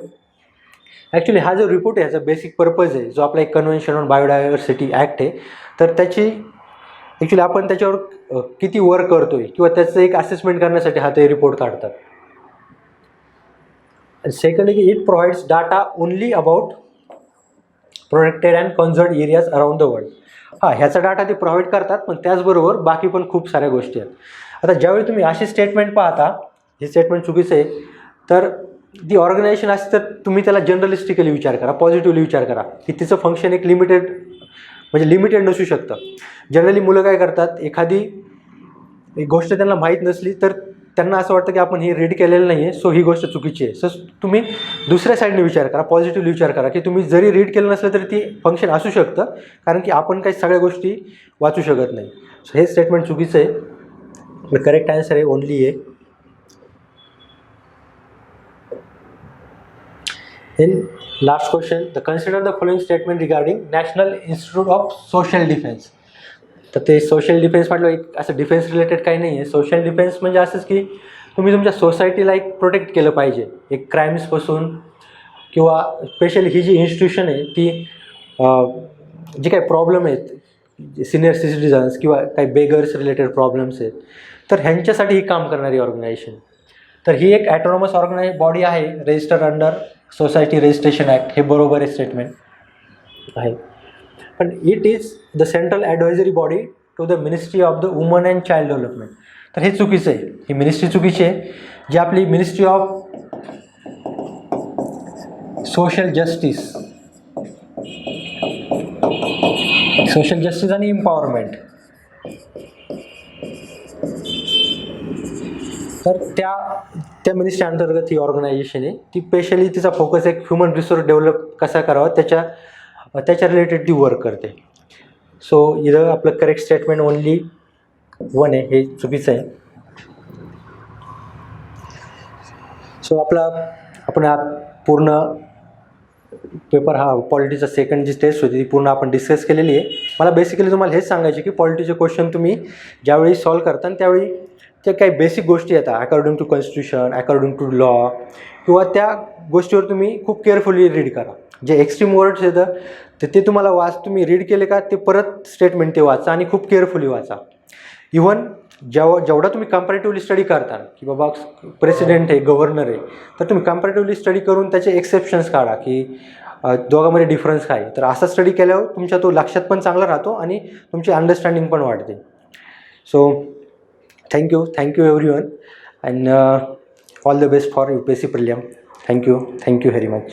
Speaker 1: ॲक्च्युली हा जो रिपोर्ट आहे ह्याचा बेसिक पर्पज आहे जो आपला एक कन्व्हेन्शन ऑन बायोडायव्हर्सिटी ॲक्ट आहे, तर त्याची ॲक्च्युली आपण त्याच्यावर किती वर्क करतो आहे किंवा त्याचं एक असेसमेंट करण्यासाठी हा ते रिपोर्ट काढतात. सेकंड आहे की it provides data only about protected and conserved areas around the world. ह्याचा डाटा ते प्रोव्हाइड करतात, पण त्याचबरोबर बाकी पण खूप साऱ्या गोष्टी आहेत. आता ज्यावेळी तुम्ही अशी स्टेटमेंट पाहता, हे स्टेटमेंट चुकीचं आहे, तर ती ऑर्गनायझेशन असते तर तुम्ही त्याला जनरलिस्टिकली विचार करा, पॉझिटिव्हली विचार करा की तिचं फंक्शन एक लिमिटेड नसू शकतं. जनरली मुलं काय करतात, एखादी एक गोष्ट त्यांना माहीत नसली तर त्यांना असं वाटतं की आपण हे रीड केलेलं नाही आहे, सो ही गोष्ट चुकीची आहे. सो तुम्ही दुसऱ्या साईडने विचार करा, पॉझिटिव्हली विचार करा की तुम्ही जरी रीड केलं नसलं तरी ती फंक्शन असू शकतं, कारण की आपण काही सगळ्या गोष्टी वाचू शकत नाही. सो हे स्टेटमेंट चुकीचं आहे. द करेक्ट आन्सर आहे ओनली आहे. Then last question, consider the following statement regarding National Institute of Social Defense. तर ते सोशल डिफेन्स म्हटलं एक असं डिफेन्स रिलेटेड काही नाही आहे. सोशल डिफेन्स म्हणजे असंच की तुम्ही तुमच्या सोसायटीला एक प्रोटेक्ट केलं पाहिजे एक क्राईम्सपासून, किंवा स्पेशली ही जी इन्स्टिट्यूशन आहे ती जे काही प्रॉब्लेम आहेत सिनियर सिटिझन्स किंवा काही बेगर्स रिलेटेड प्रॉब्लेम्स आहेत, तर ह्यांच्यासाठी ही काम करणारी ऑर्गनायझेशन. तर ही एक ॲटोनॉमस बॉडी आहे, register under society registration act. हे बरोबर आहे स्टेटमेंट आहे. पण it is the central advisory body to the ministry of the woman and child development. तर हे चुकीचं आहे. ही मिनिस्ट्री चुकीची आहे. जी आपली मिनिस्ट्री ऑफ सोशल जस्टिस आणि एम्पॉवरमेंट, तर त्या मिनिस्ट्री अंतर्गत ही ऑर्गनायझेशन आहे. ती स्पेशली तिचा फोकस एक ह्युमन रिसोर्स डेव्हलप कसा करावा त्याच्या रिलेटेड ती वर्क करते. सो इथं आपलं करेक्ट स्टेटमेंट ओनली 1 आहे, हे चुकीचं आहे. सो आपण पूर्ण पेपर हा पॉलिटीचा सेकंड जी टेस्ट होती ती पूर्ण आपण डिस्कस केलेली आहे. मला बेसिकली तुम्हाला हेच सांगायचे की पॉलिटीचे क्वेश्चन तुम्ही ज्यावेळी सॉल्व करता त्यावेळी ते काही बेसिक गोष्टी येतात according to constitution, according to law, किंवा त्या गोष्टीवर तुम्ही खूप केअरफुली रीड करा. जे एक्स्ट्रीम वर्ड्स येतं ते तुम्हाला तुम्ही रीड केले का ते परत स्टेटमेंट ते वाचा आणि खूप केअरफुली वाचा. इव्हन जेवढा तुम्ही कंपॅरेटिव्हली स्टडी करता की बाबा प्रेसिडेंट आहे, गव्हर्नर आहे, तर तुम्ही कंपॅरेटिव्हली स्टडी करून त्याचे एक्सेप्शन्स काढा की दोघांमध्ये डिफरन्स काय. तर असा स्टडी केल्यावर तुमच्या तो लक्षात पण चांगला राहतो आणि तुमची अंडरस्टँडिंग पण वाढते. So thank you everyone and all the best for UPSC prelim. Thank you very much.